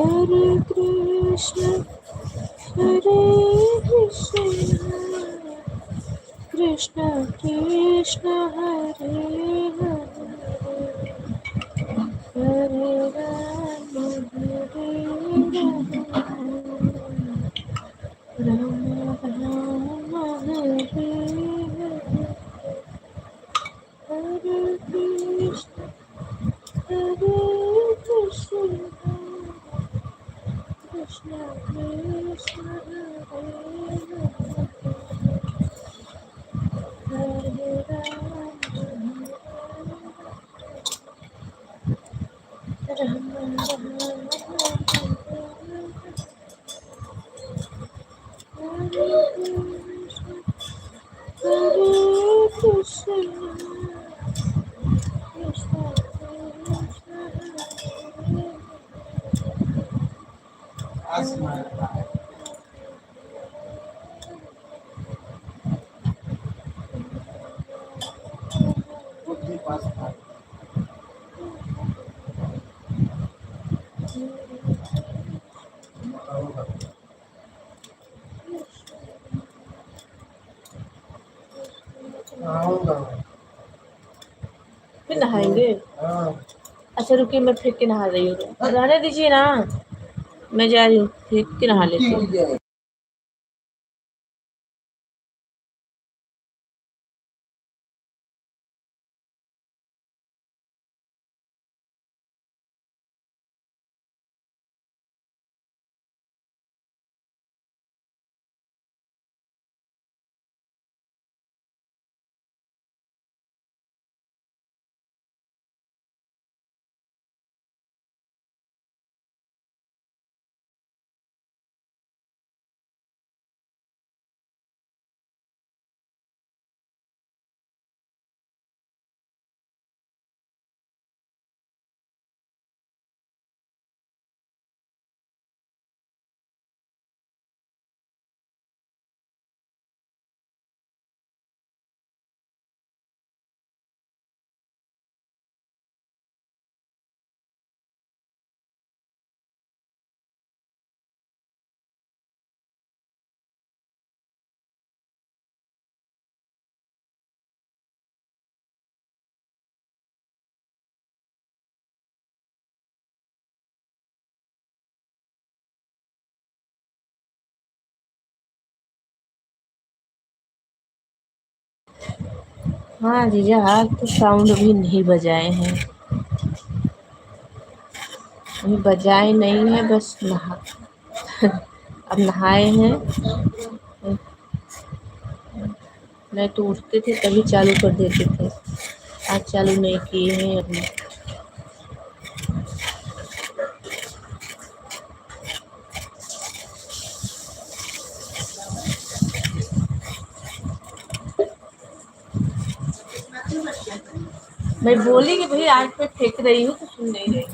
हरे कृष्ण, कृष्ण कृष्ण हरे हरे हरे राम राम राम हरे हरे कृष्ण कृष्ण कृष्ण हरे राम राम हरे कृष्ण फिर नहाएंगे। अच्छा रुकिए, मैं फेंक के नहा रही हूँ, रहने दीजिए ना, मैं जा रही हूँ, फेंक के नहा लेती हूँ। हाँ जीजा, आज तो साउंड भी नहीं बजाए हैं, अभी बजाए नहीं है, बस नहा अब नहाए हैं। नहीं तो उठते थे तभी चालू कर देते थे, आज चालू नहीं किए हैं अभी। मैं बोली कि भाई आज मैं फेंक रही हूँ तो सुन नहीं रही।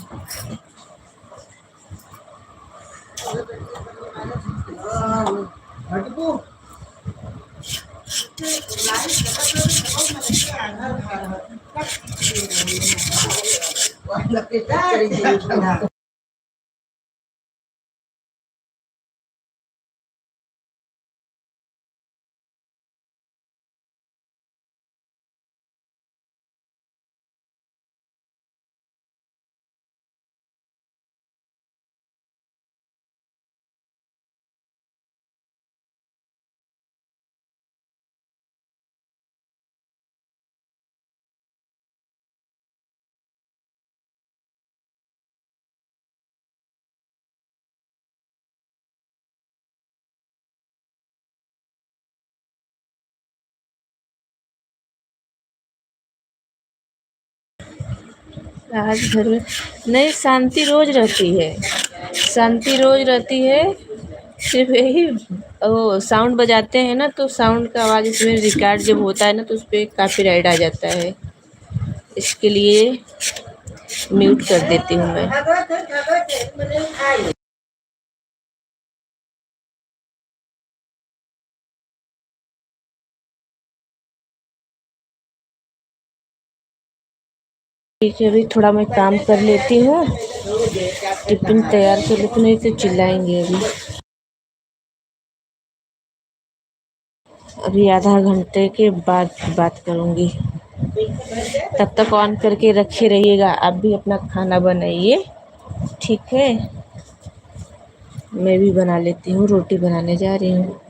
आज घर में नहीं, शांति रोज रहती है, शांति रोज रहती है। सिर्फ यही वो साउंड बजाते हैं ना, तो साउंड का आवाज़ इसमें रिकॉर्ड जब होता है ना, तो उस पर कॉपीराइट आ जाता है, इसके लिए म्यूट कर देती हूँ मैं। ठीक है, अभी थोड़ा मैं काम कर लेती हूँ, टिफिन तैयार कर लेती, नहीं तो चिल्लाएंगे अभी। अभी आधा घंटे के बाद बात करूँगी। तब तक ऑन करके रखे रहिएगा। आप भी अपना खाना बनाइए, ठीक है। मैं भी बना लेती हूँ, रोटी बनाने जा रही हूँ।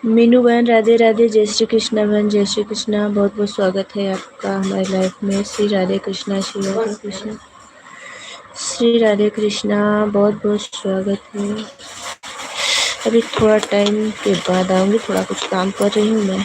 मीनू बहन राधे राधे, जय श्री कृष्णा बहन, जय श्री कृष्णा। बहुत बहुत स्वागत है आपका हमारी लाइफ में। श्री राधे कृष्णा, श्री राधे कृष्णा, श्री राधे कृष्णा। बहुत बहुत स्वागत है। अभी थोड़ा टाइम के बाद आऊँगी, थोड़ा कुछ काम कर रही हूँ मैं।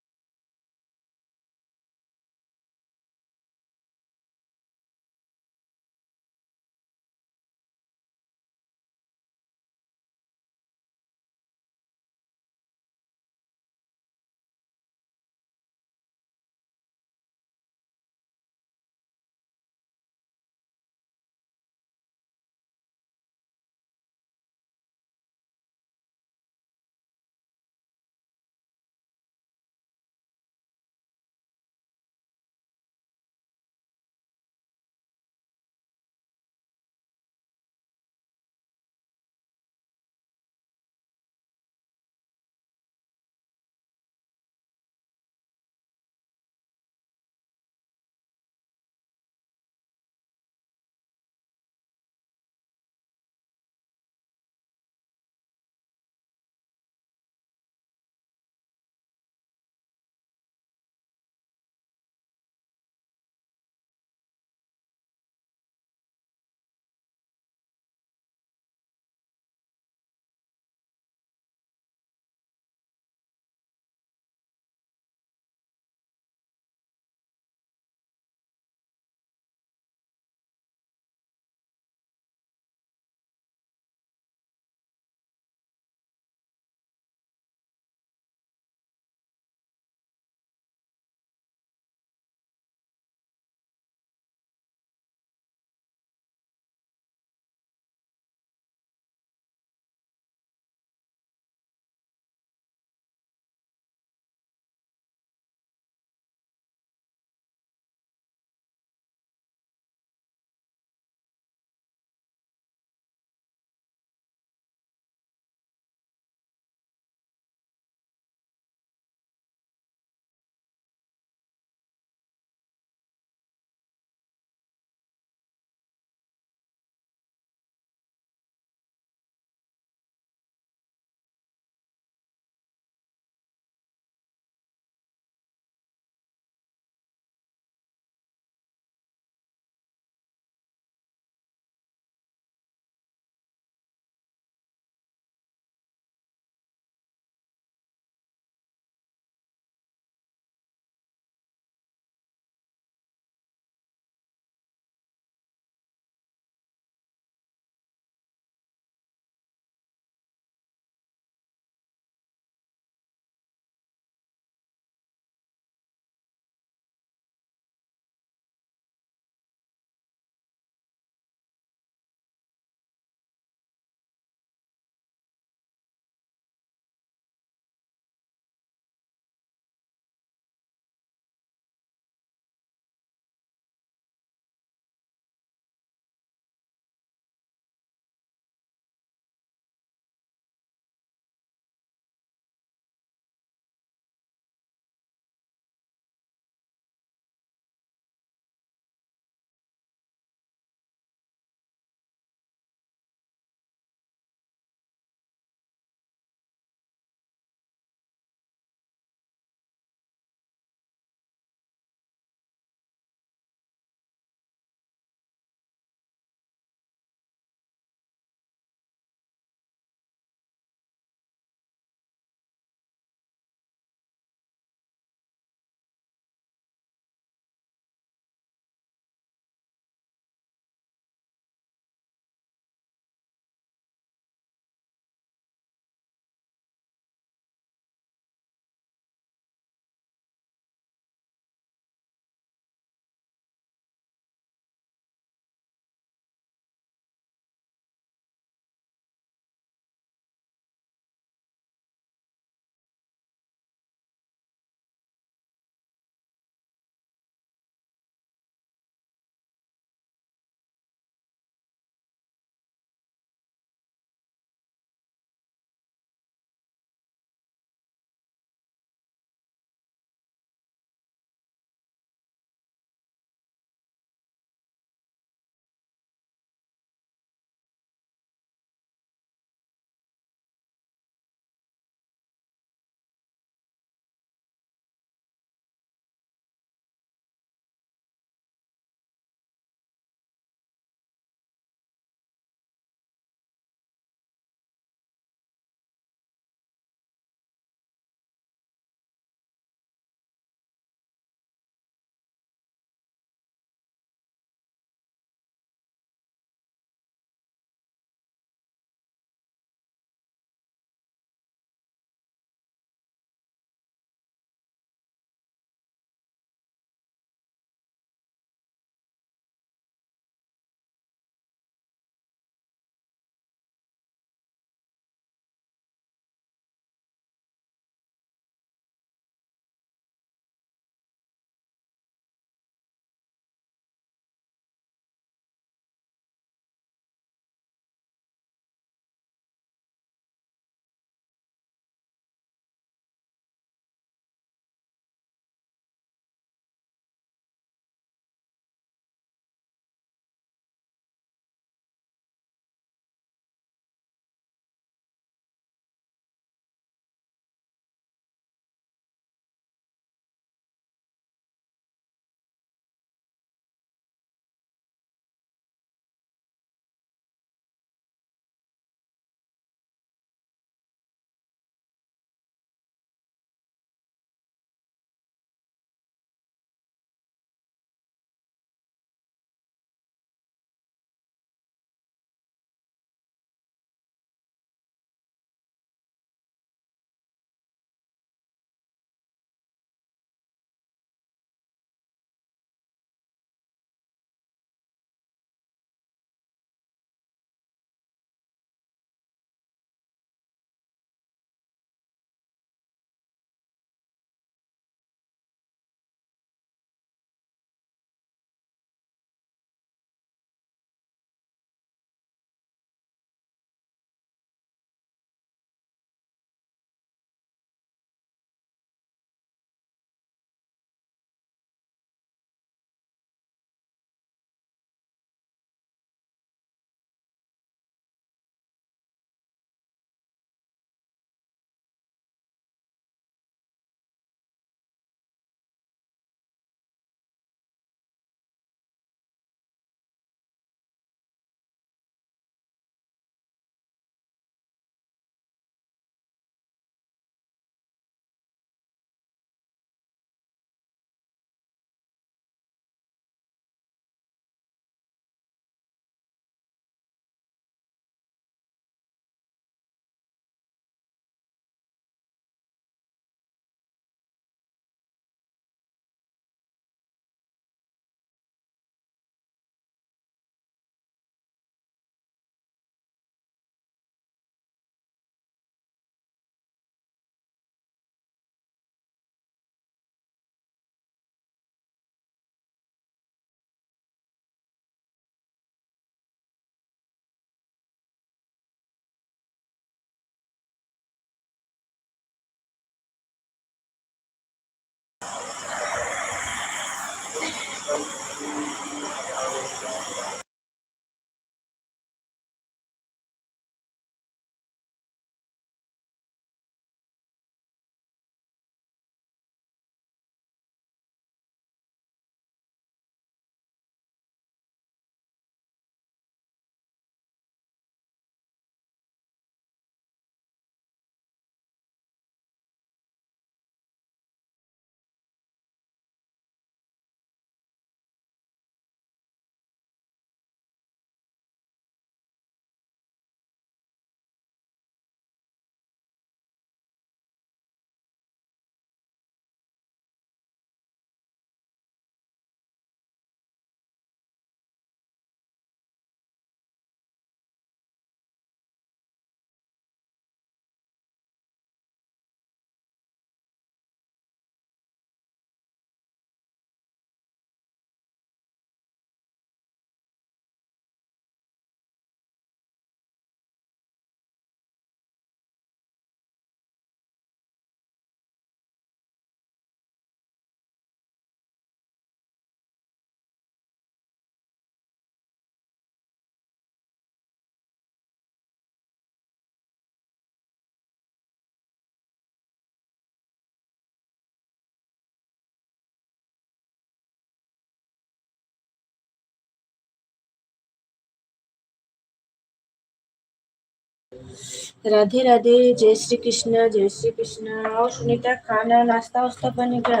राधे राधे, जय श्री कृष्ण, जय श्री कृष्ण। और सुनीता, खाना नाश्ता वास्ता बन गया?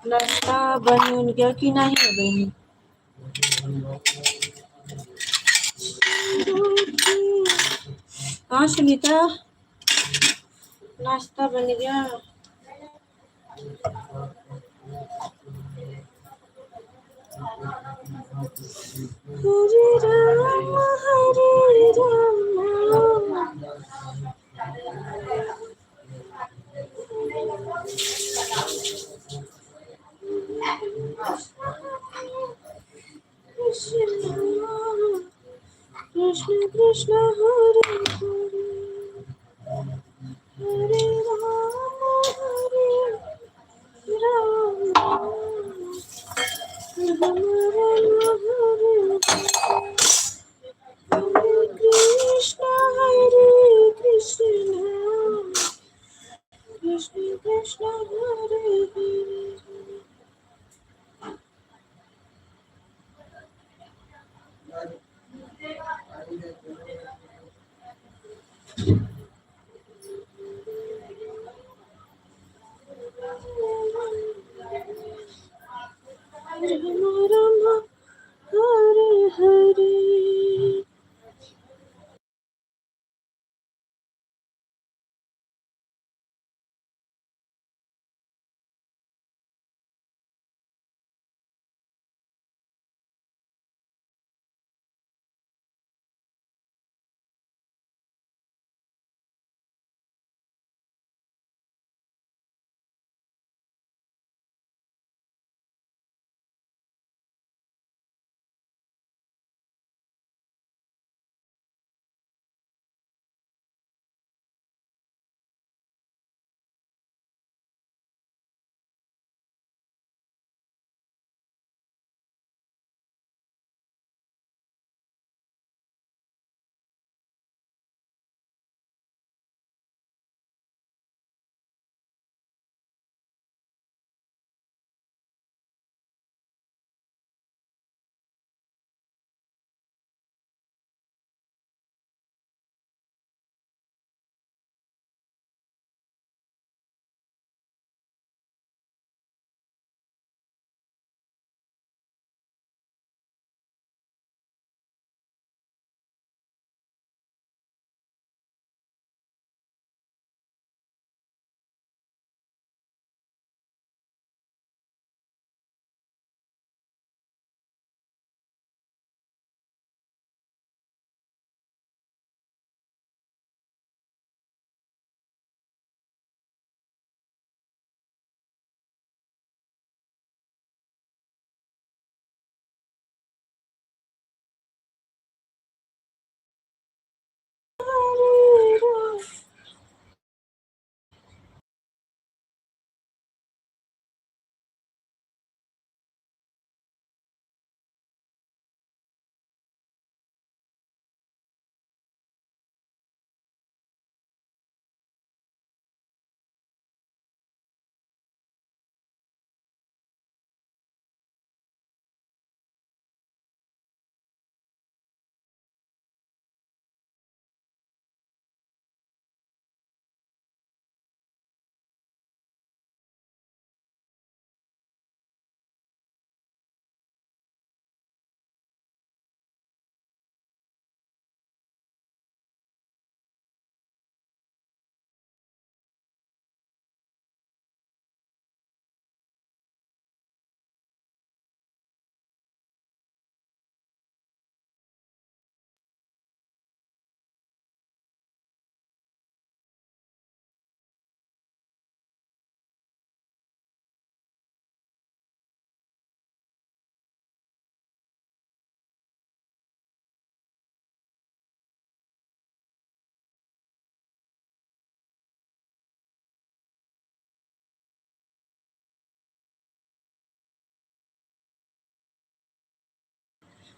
नाश्ता बन गया कि नहीं बनी? हाँ सुनीता, नाश्ता बन गया? हरे राम हरे राम, कृष्ण कृष्ण कृष्ण हरे हरे, हरे राम हरे राम, राम राम हरे हरे कृष्ण कृष्ण कृष्ण हरे हरे। राम राम हरे हरे।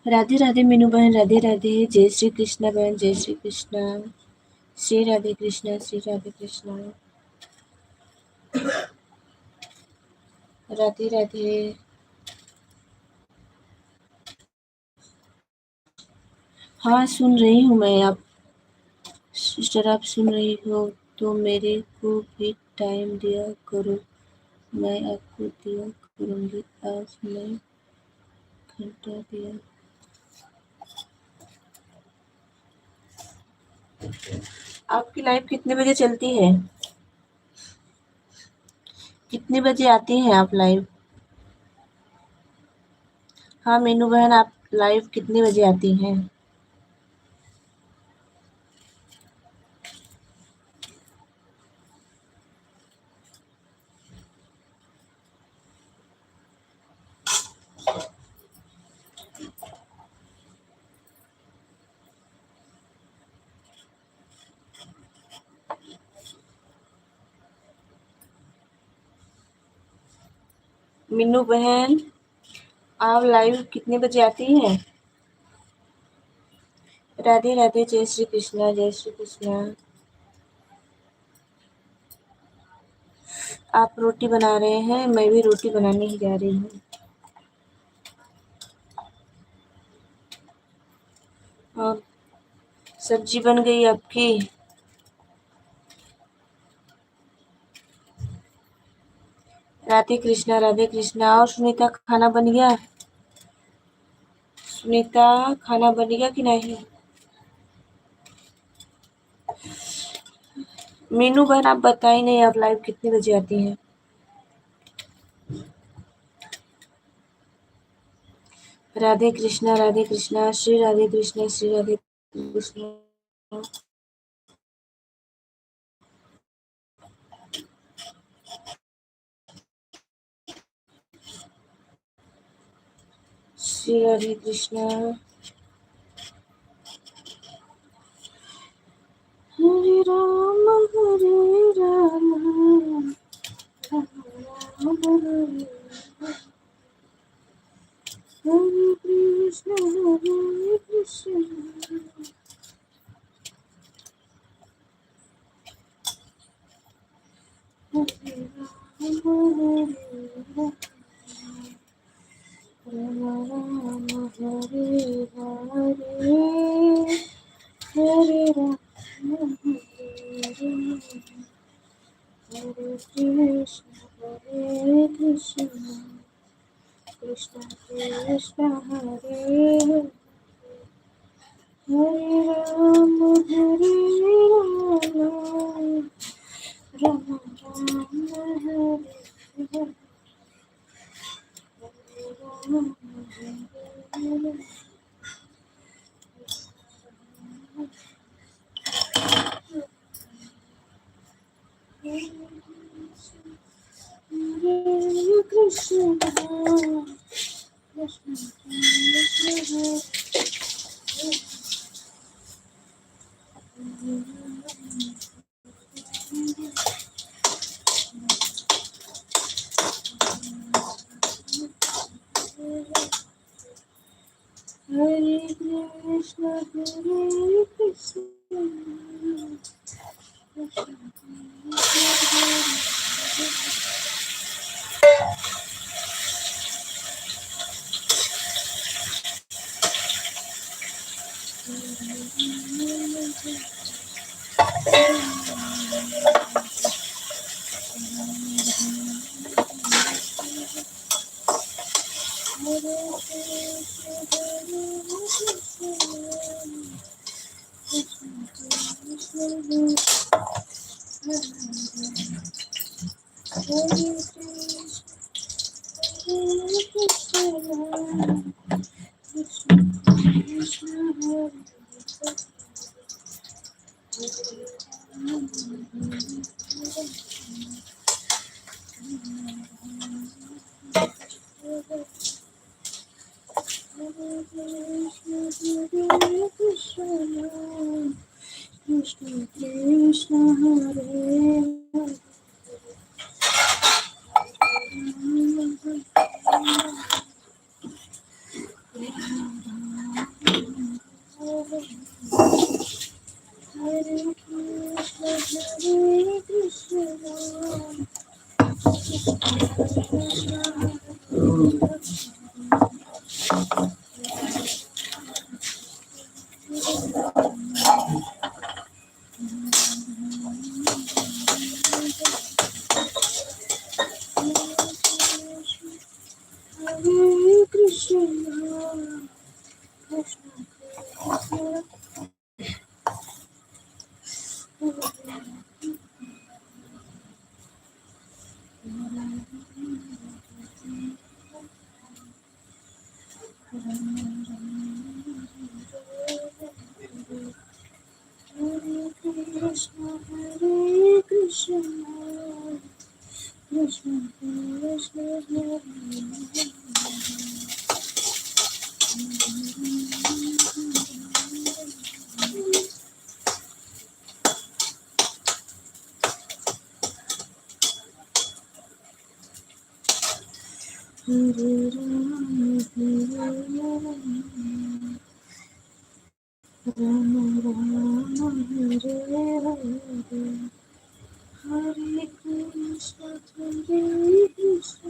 राधे राधे मीनू बहन, राधे राधे, जय श्री कृष्ण बहन, जय श्री कृष्ण, श्री राधे कृष्ण, श्री राधे कृष्ण, राधे राधे। हाँ, सुन रही हूँ मैं। आप सिस्टर, आप सुन रही हो तो मेरे को भी टाइम दिया करो, मैं आपको दिया करूँगी। आज मैं घंटा दिया। आपकी लाइव कितने बजे चलती है? कितने बजे आती हैं आप लाइव? हाँ मीनू बहन, आप लाइव कितने बजे आती हैं? मीनू बहन, आप लाइव कितने बजे आती हैं? राधे राधे, जय श्री कृष्णा, जय श्री कृष्णा। आप रोटी बना रहे हैं, मैं भी रोटी बनाने ही जा रही हूँ। और सब्जी बन गई आपकी? राधे कृष्णा, राधे कृष्णा। और सुनीता, खाना बन गया? सुनीता, खाना बन गया कि नहीं? मीनू बहन, आप बताई नहीं, आप लाइव कितने बजे आती हैं? राधे कृष्णा, राधे कृष्णा, श्री राधे कृष्णा, श्री राधे कृष्णा। श्री राधे कृष्णा। हरे राम, राम हरे कृष्ण, हरे कृष्ण। हरे राम, राम हरे हरे, हरे राम, हरे कृष्ण, हरे कृष्ण, कृष्ण कृष्ण हरे हरे, हरे राम, राम राम हरे हरे, राम हरे हरे कृष्ण, कृष्ण कृष्ण हरे कृष्ण, हरे कृष्ण, कृष्ण कृष्ण हरे हरे कृष्ण, हरे Krishna, Krishna Krishna Hare Rama Rama Hare Hare Hare Krishna Hare Krishna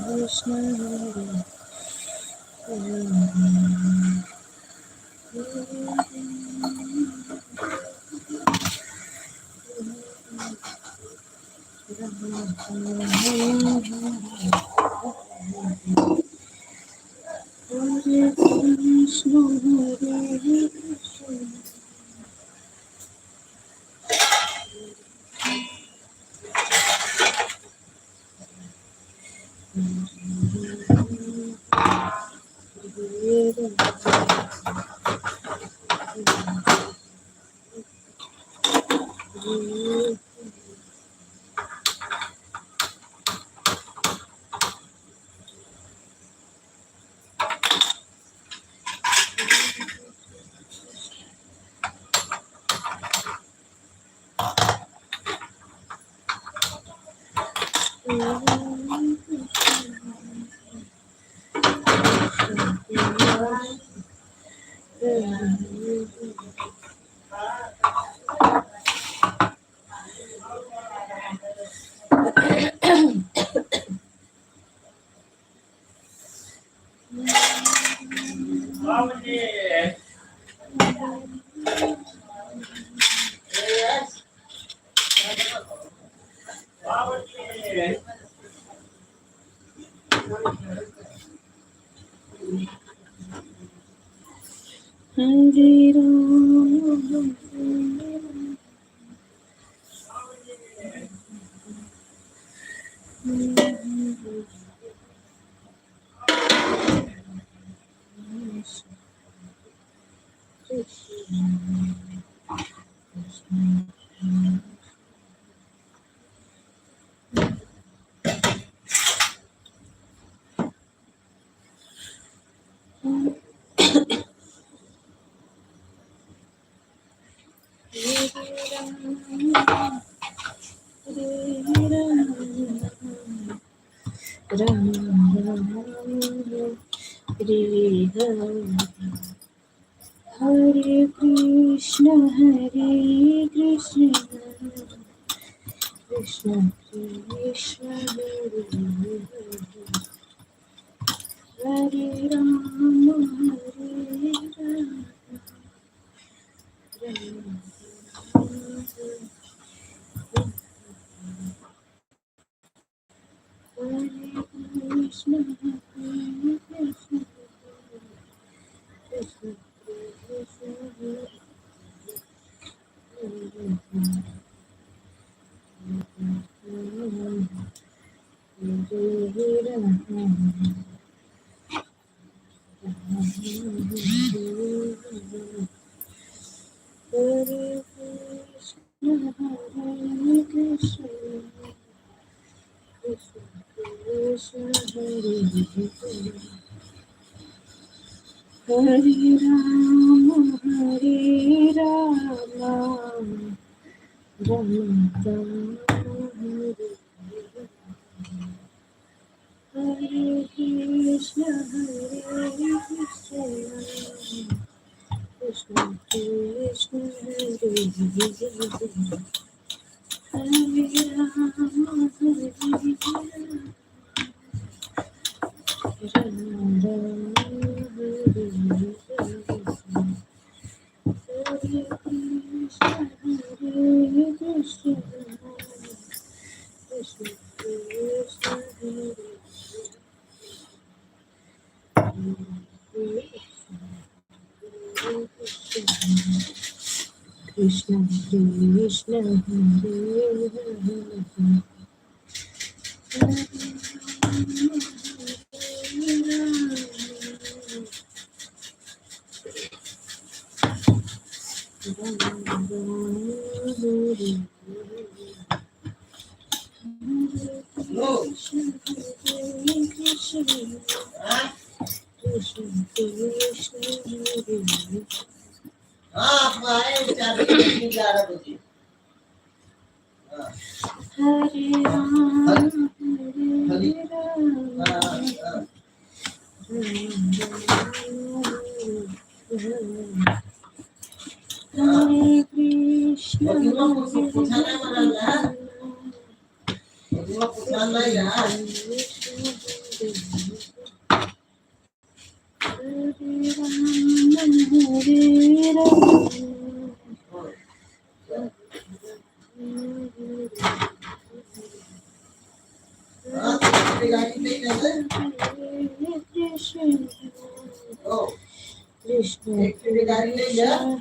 Krishna Hare Ram Hare Hare Krishna, Hare Krishna, Krishna Krishna, Hare Hare Rama, Hare Krishna, Hare Krishna, Krishna Krishna, Hare Rama, Hare Rama, Hare Krishna, Hare Krishna, Krishna Krishna, Hare Rama, Krishna Krishna, Hare Hare. Hare Rama, Hare Rama, Hare Krishna, Hare Rama, Krishna Krishna,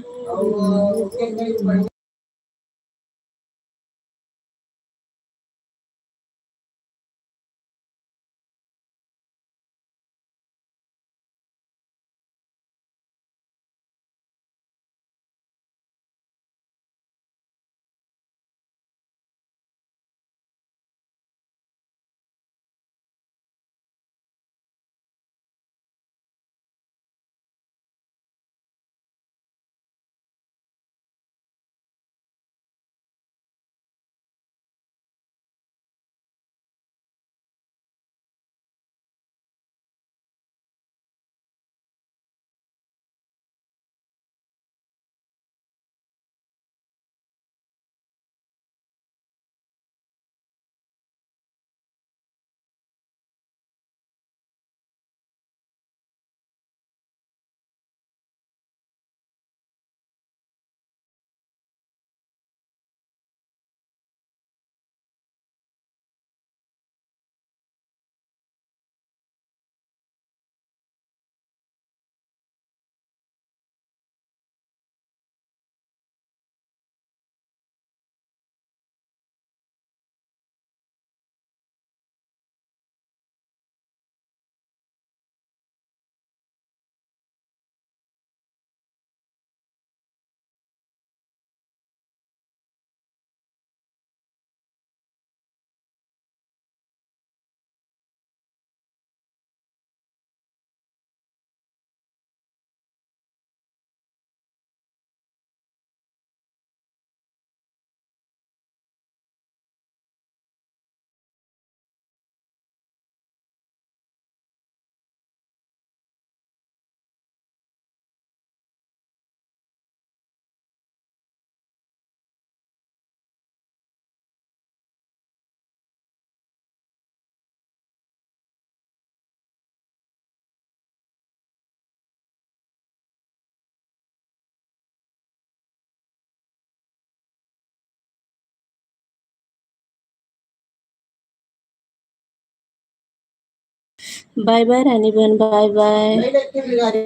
bye bye Rani बहन, bye bye,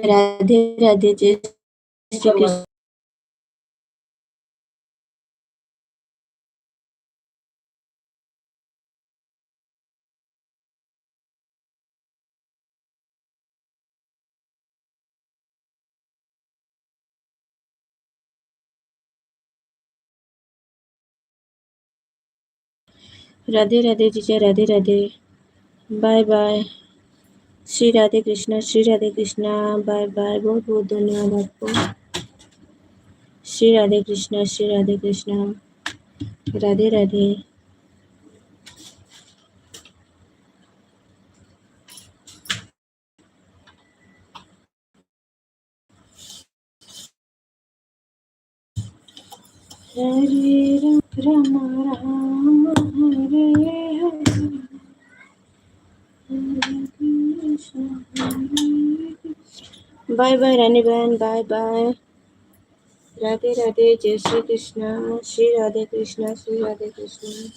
Radhe Radhe, जय श्री कृष्ण। राधे राधे जीजा, Radhe Radhe, bye bye. Shri Radhe Krishna, Shri Radhe Krishna, bye bye, बहुत बहुत धन्यवाद आपको। Shri Radhe Krishna, Shri Radhe Krishna, Radhe Radhe. Hare Ram Ram Hare Hare, bye bye Rani बहन, bye bye, Radhe Radhe, जय Shri Krishna, Shri Radhe Krishna, Shri Radhe Krishna.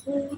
Hare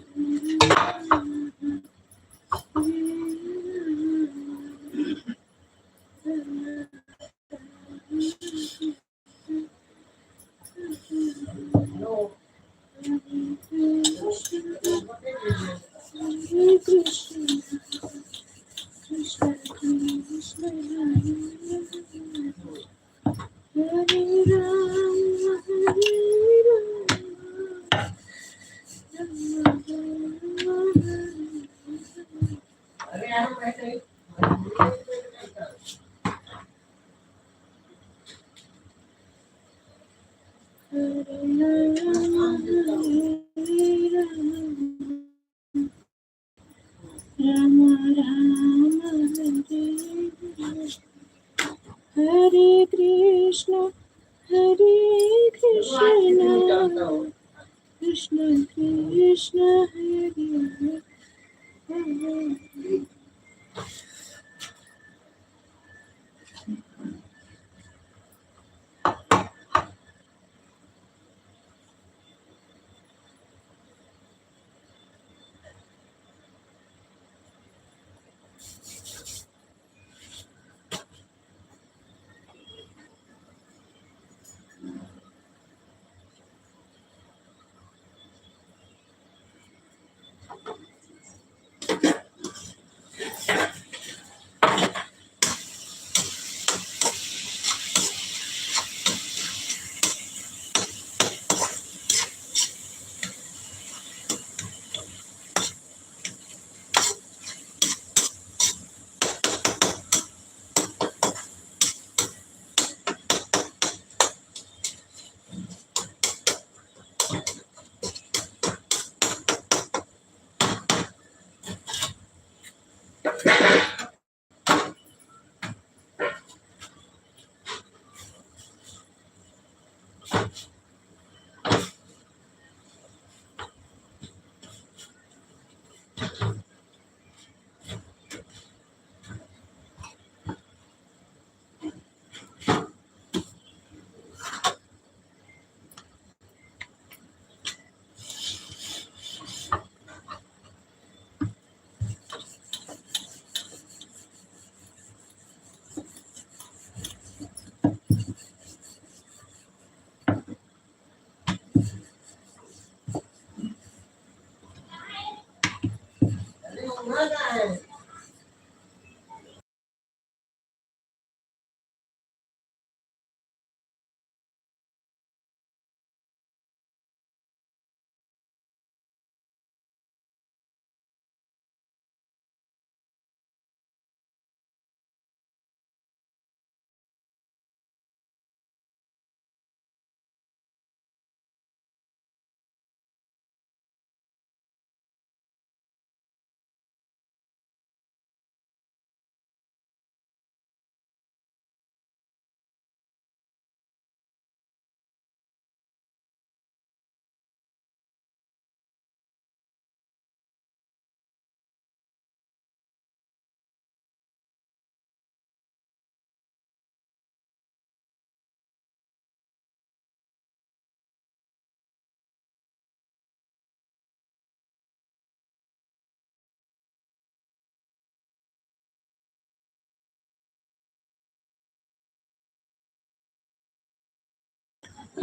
Krishna, Hare Krishna, Krishna Krishna, Hare Hare.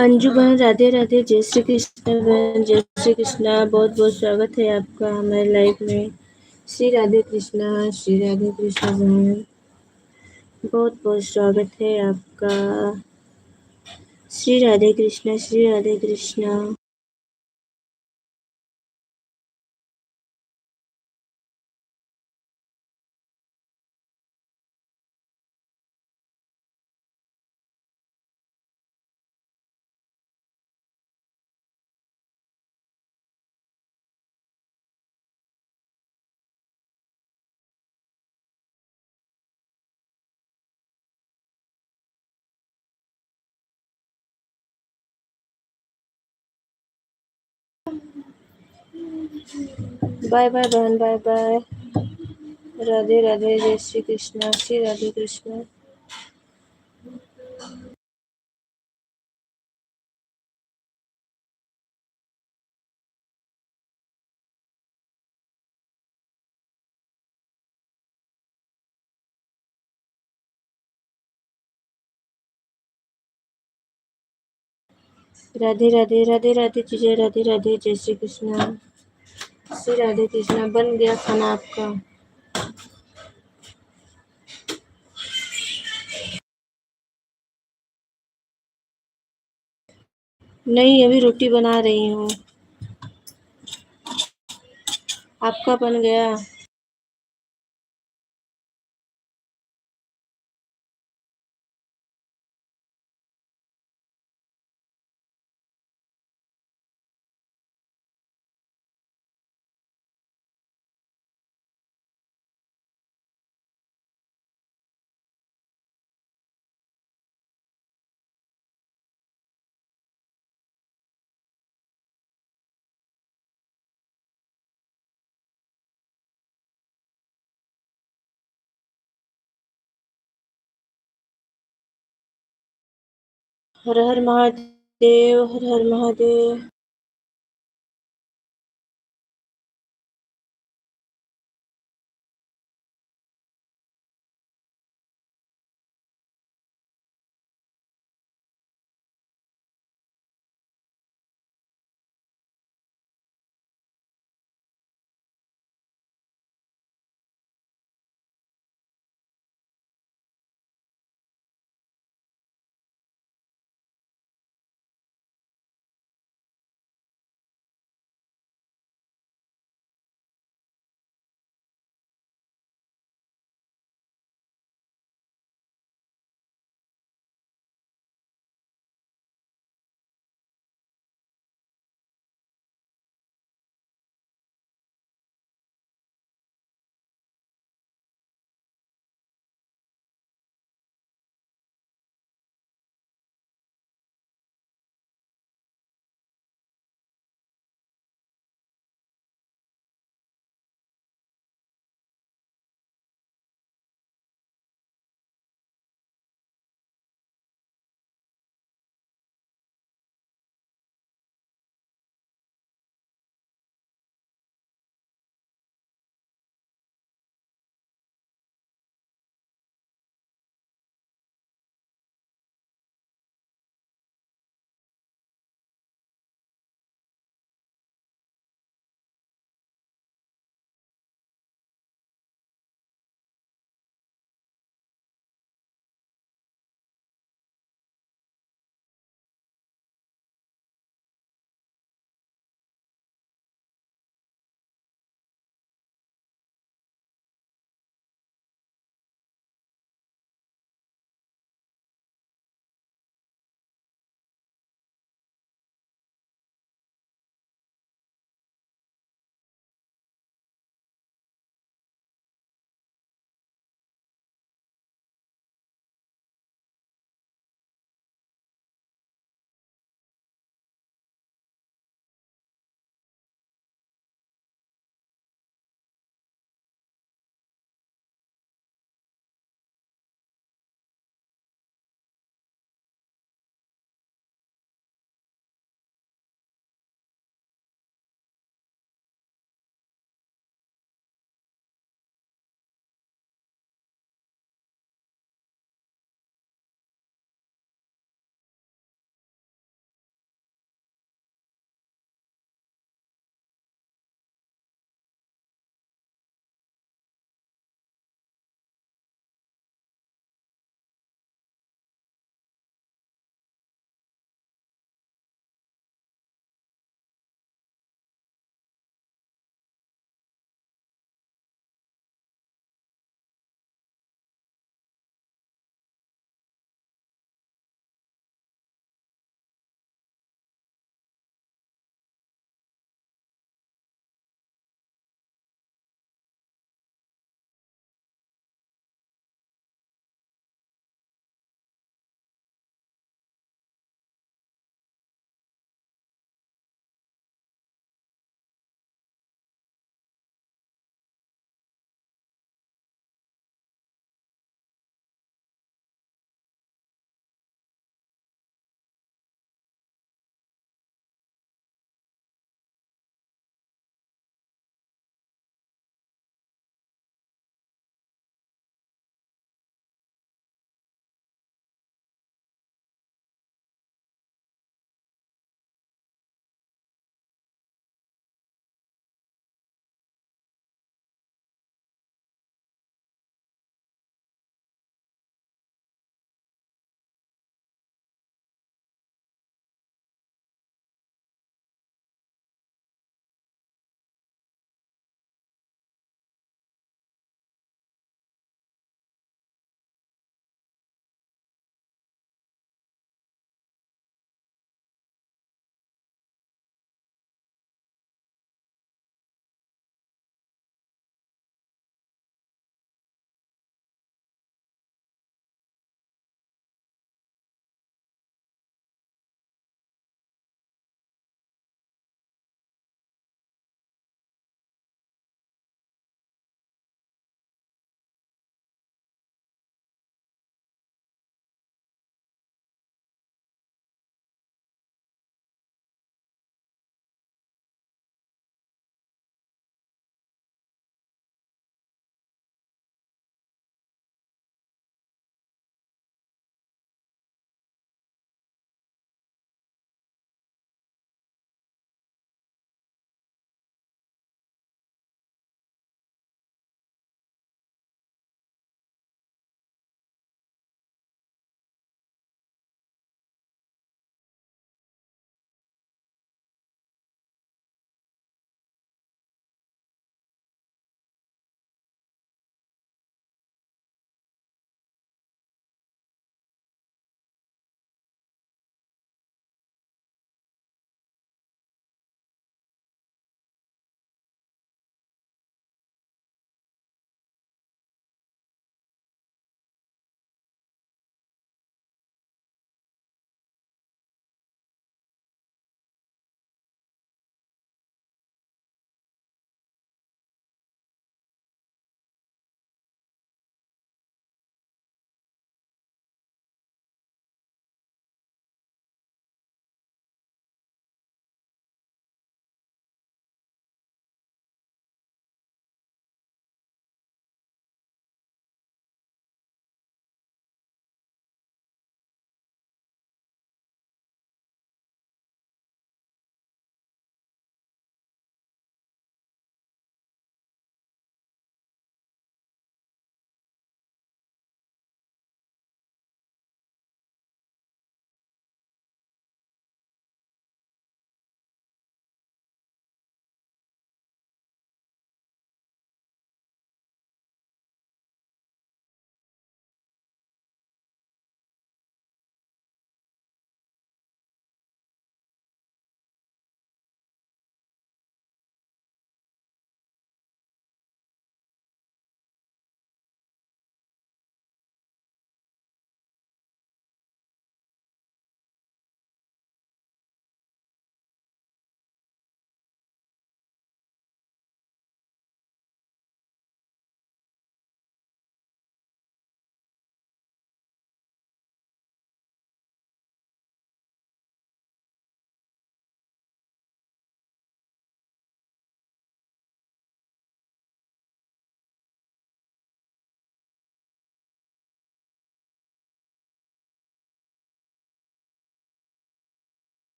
Anju बहन राधे राधे, जय श्री कृष्ण बहन, जय श्री कृष्णा। बहुत बहुत स्वागत है आपका हमारे लाइव में। श्री राधे कृष्णा, श्री राधे कृष्णा बहन, बहुत बहुत स्वागत है आपका। श्री राधे कृष्णा, श्री राधे कृष्णा। बाय बाय बहन, बाय बाय। राधे राधे, जय श्री कृष्णा, श्री राधे कृष्णा। राधे राधे राधे राधे जीजा, राधे राधे, जय श्री कृष्णा। श्री राधे कृष्णा। बन गया खाना आपका? नहीं, अभी रोटी बना रही हूँ। आपका बन गया? हर हर महादेव, हर हर महादेव।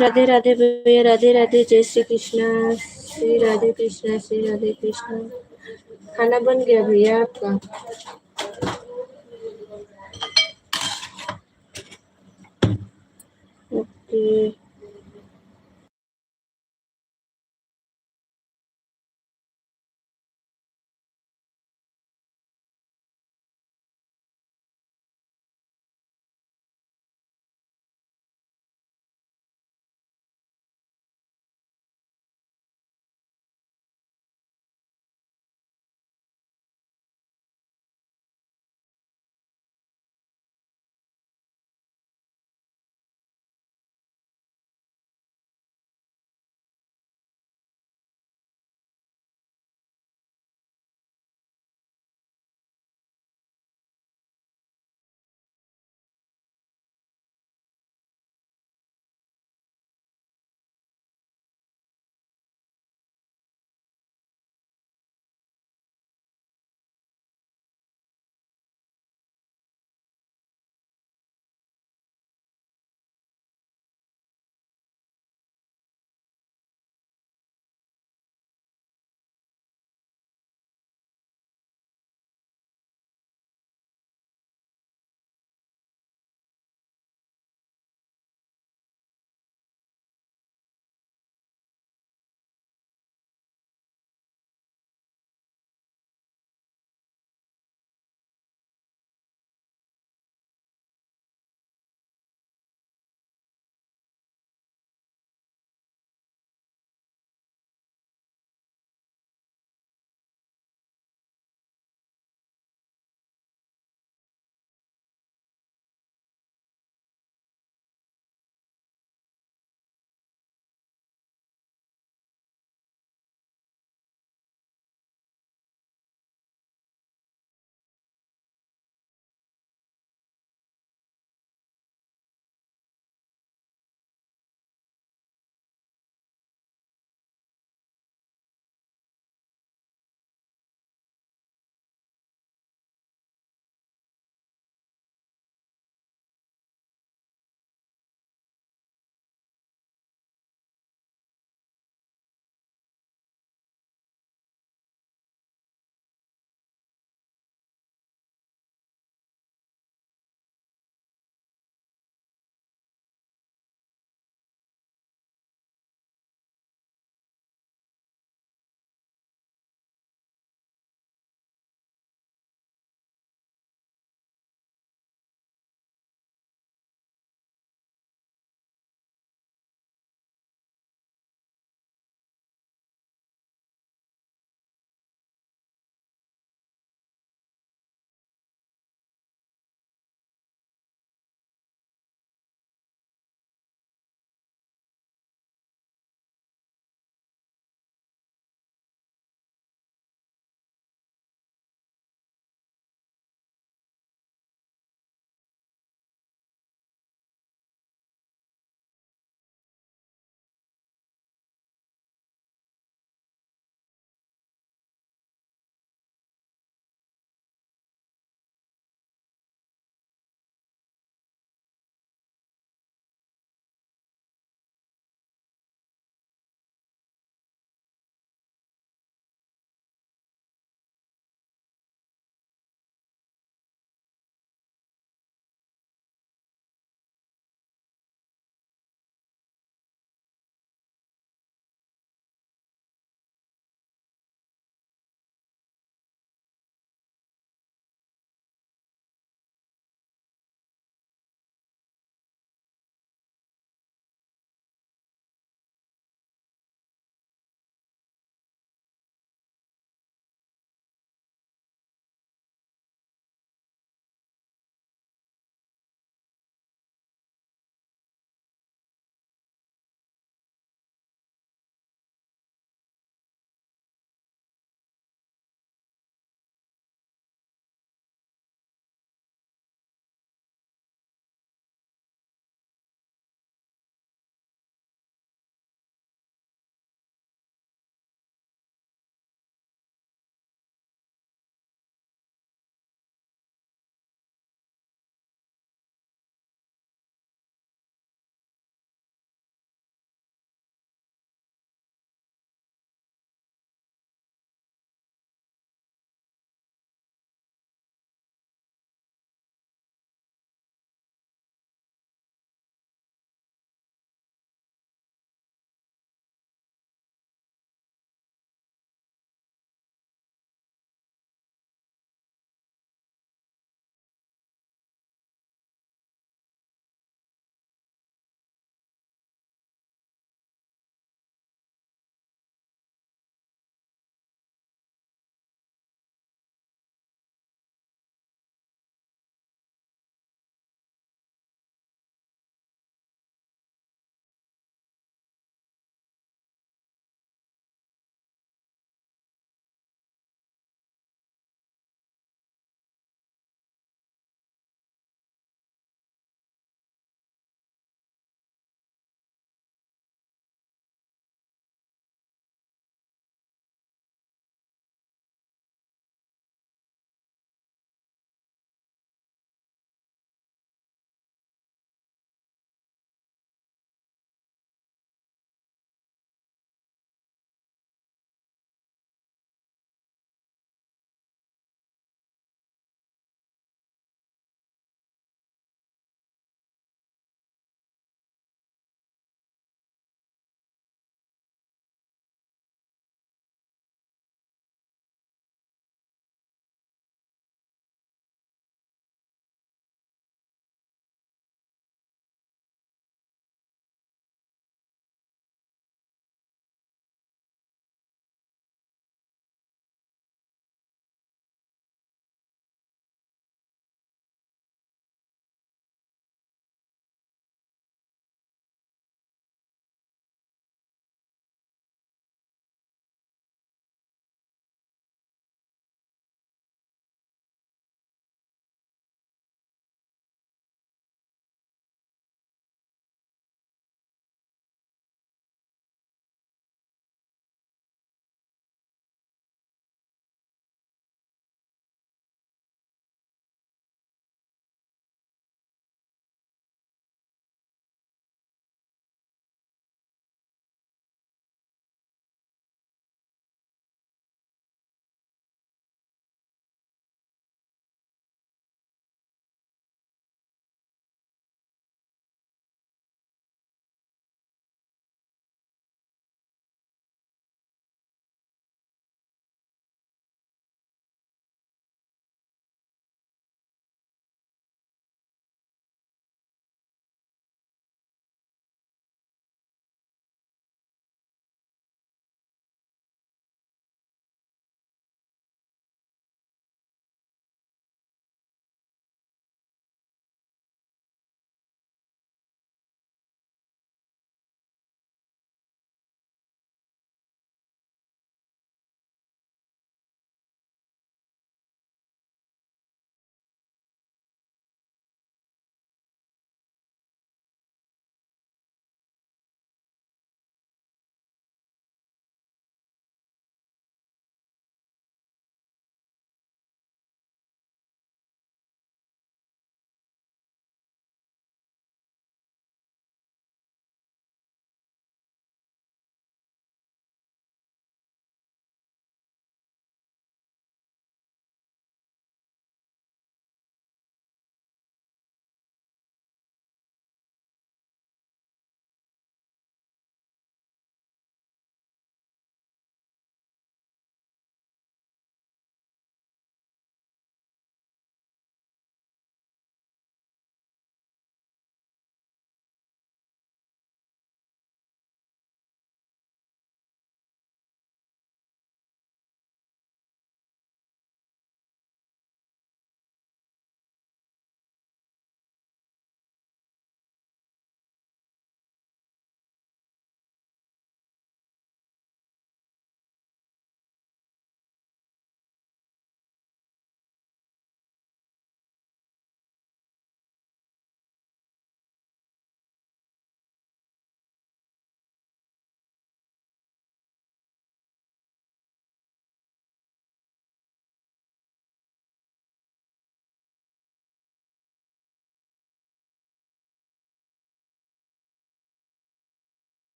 राधे राधे भैया, राधे राधे, जय श्री कृष्णा, श्री राधे कृष्णा, श्री राधे कृष्णा। खाना बन गया भैया आपका? ओके।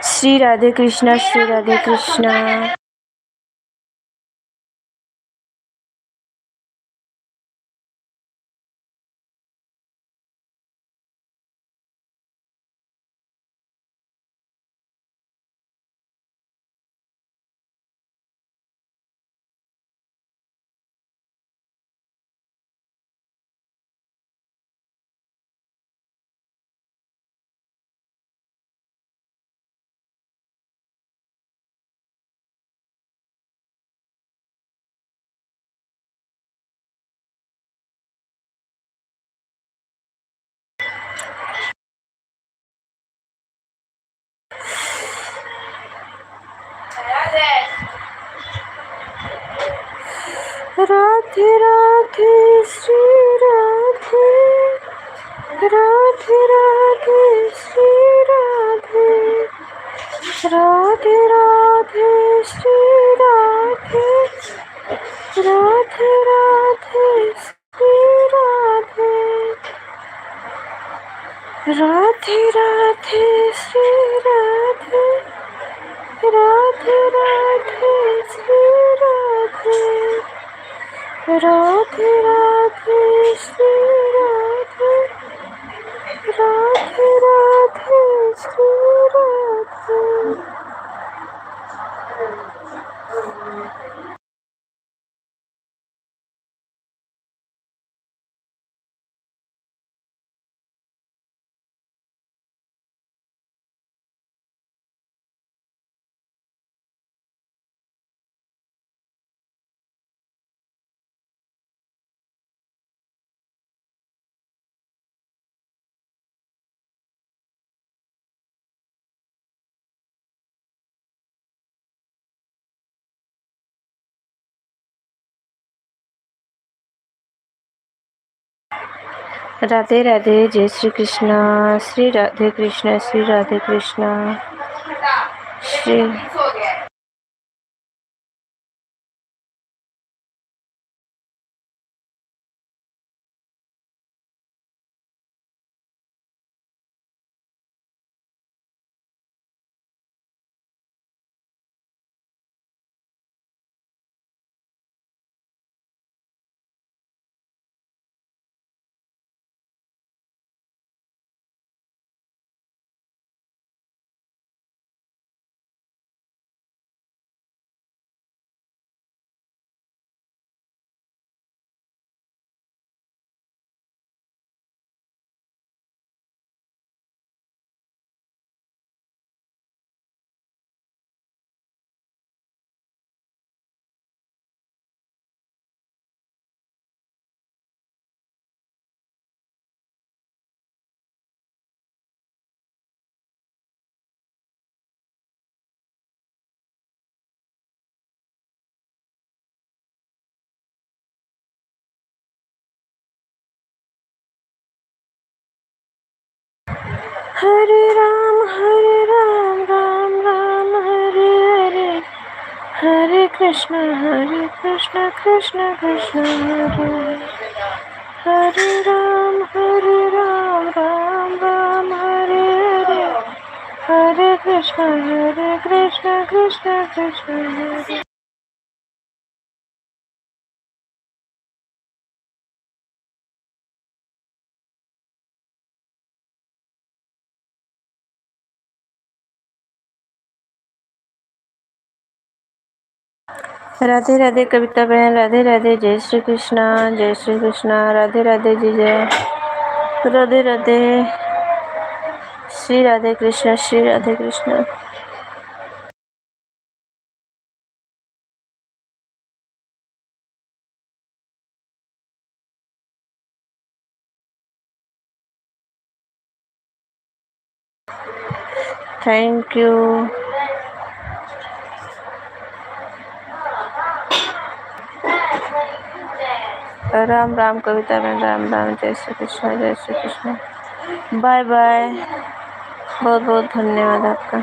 श्री राधे कृष्णा, श्री राधे कृष्णा। राधे राधे श्री राधे, राधे राधे श्री राधे, राधे राधे श्री राधे, राधे राधे श्री राधे, राधे राधे श्री राधे, राधे राधे श्री राधे, राधे राधे श्री राधे, राधे राधे श्री राधे। राधे राधे, जय श्री कृष्णा, श्री राधे कृष्णा, श्री राधे कृष्णा, श्री। हरे राम, राम राम हरे हरे, हरे कृष्णा कृष्णा कृष्णा हरे हरे, हरे राम, राम राम हरे हरे, हरे कृष्णा कृष्णा कृष्णा हरे। राधे राधे कविता बहन, राधे राधे, जय श्री कृष्णा, जय श्री कृष्णा, राधे राधे जीजा, राधे राधे, श्री राधे कृष्णा, श्री राधे कृष्णा। Thank you. राम राम कविता बहन, राम राम, जय श्री कृष्णा, जय श्री कृष्णा। बाय बाय, बहुत बहुत धन्यवाद आपका।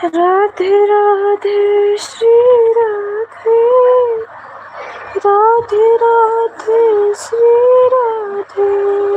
राधे राधे श्री राधे, राधे राधे श्री राधे।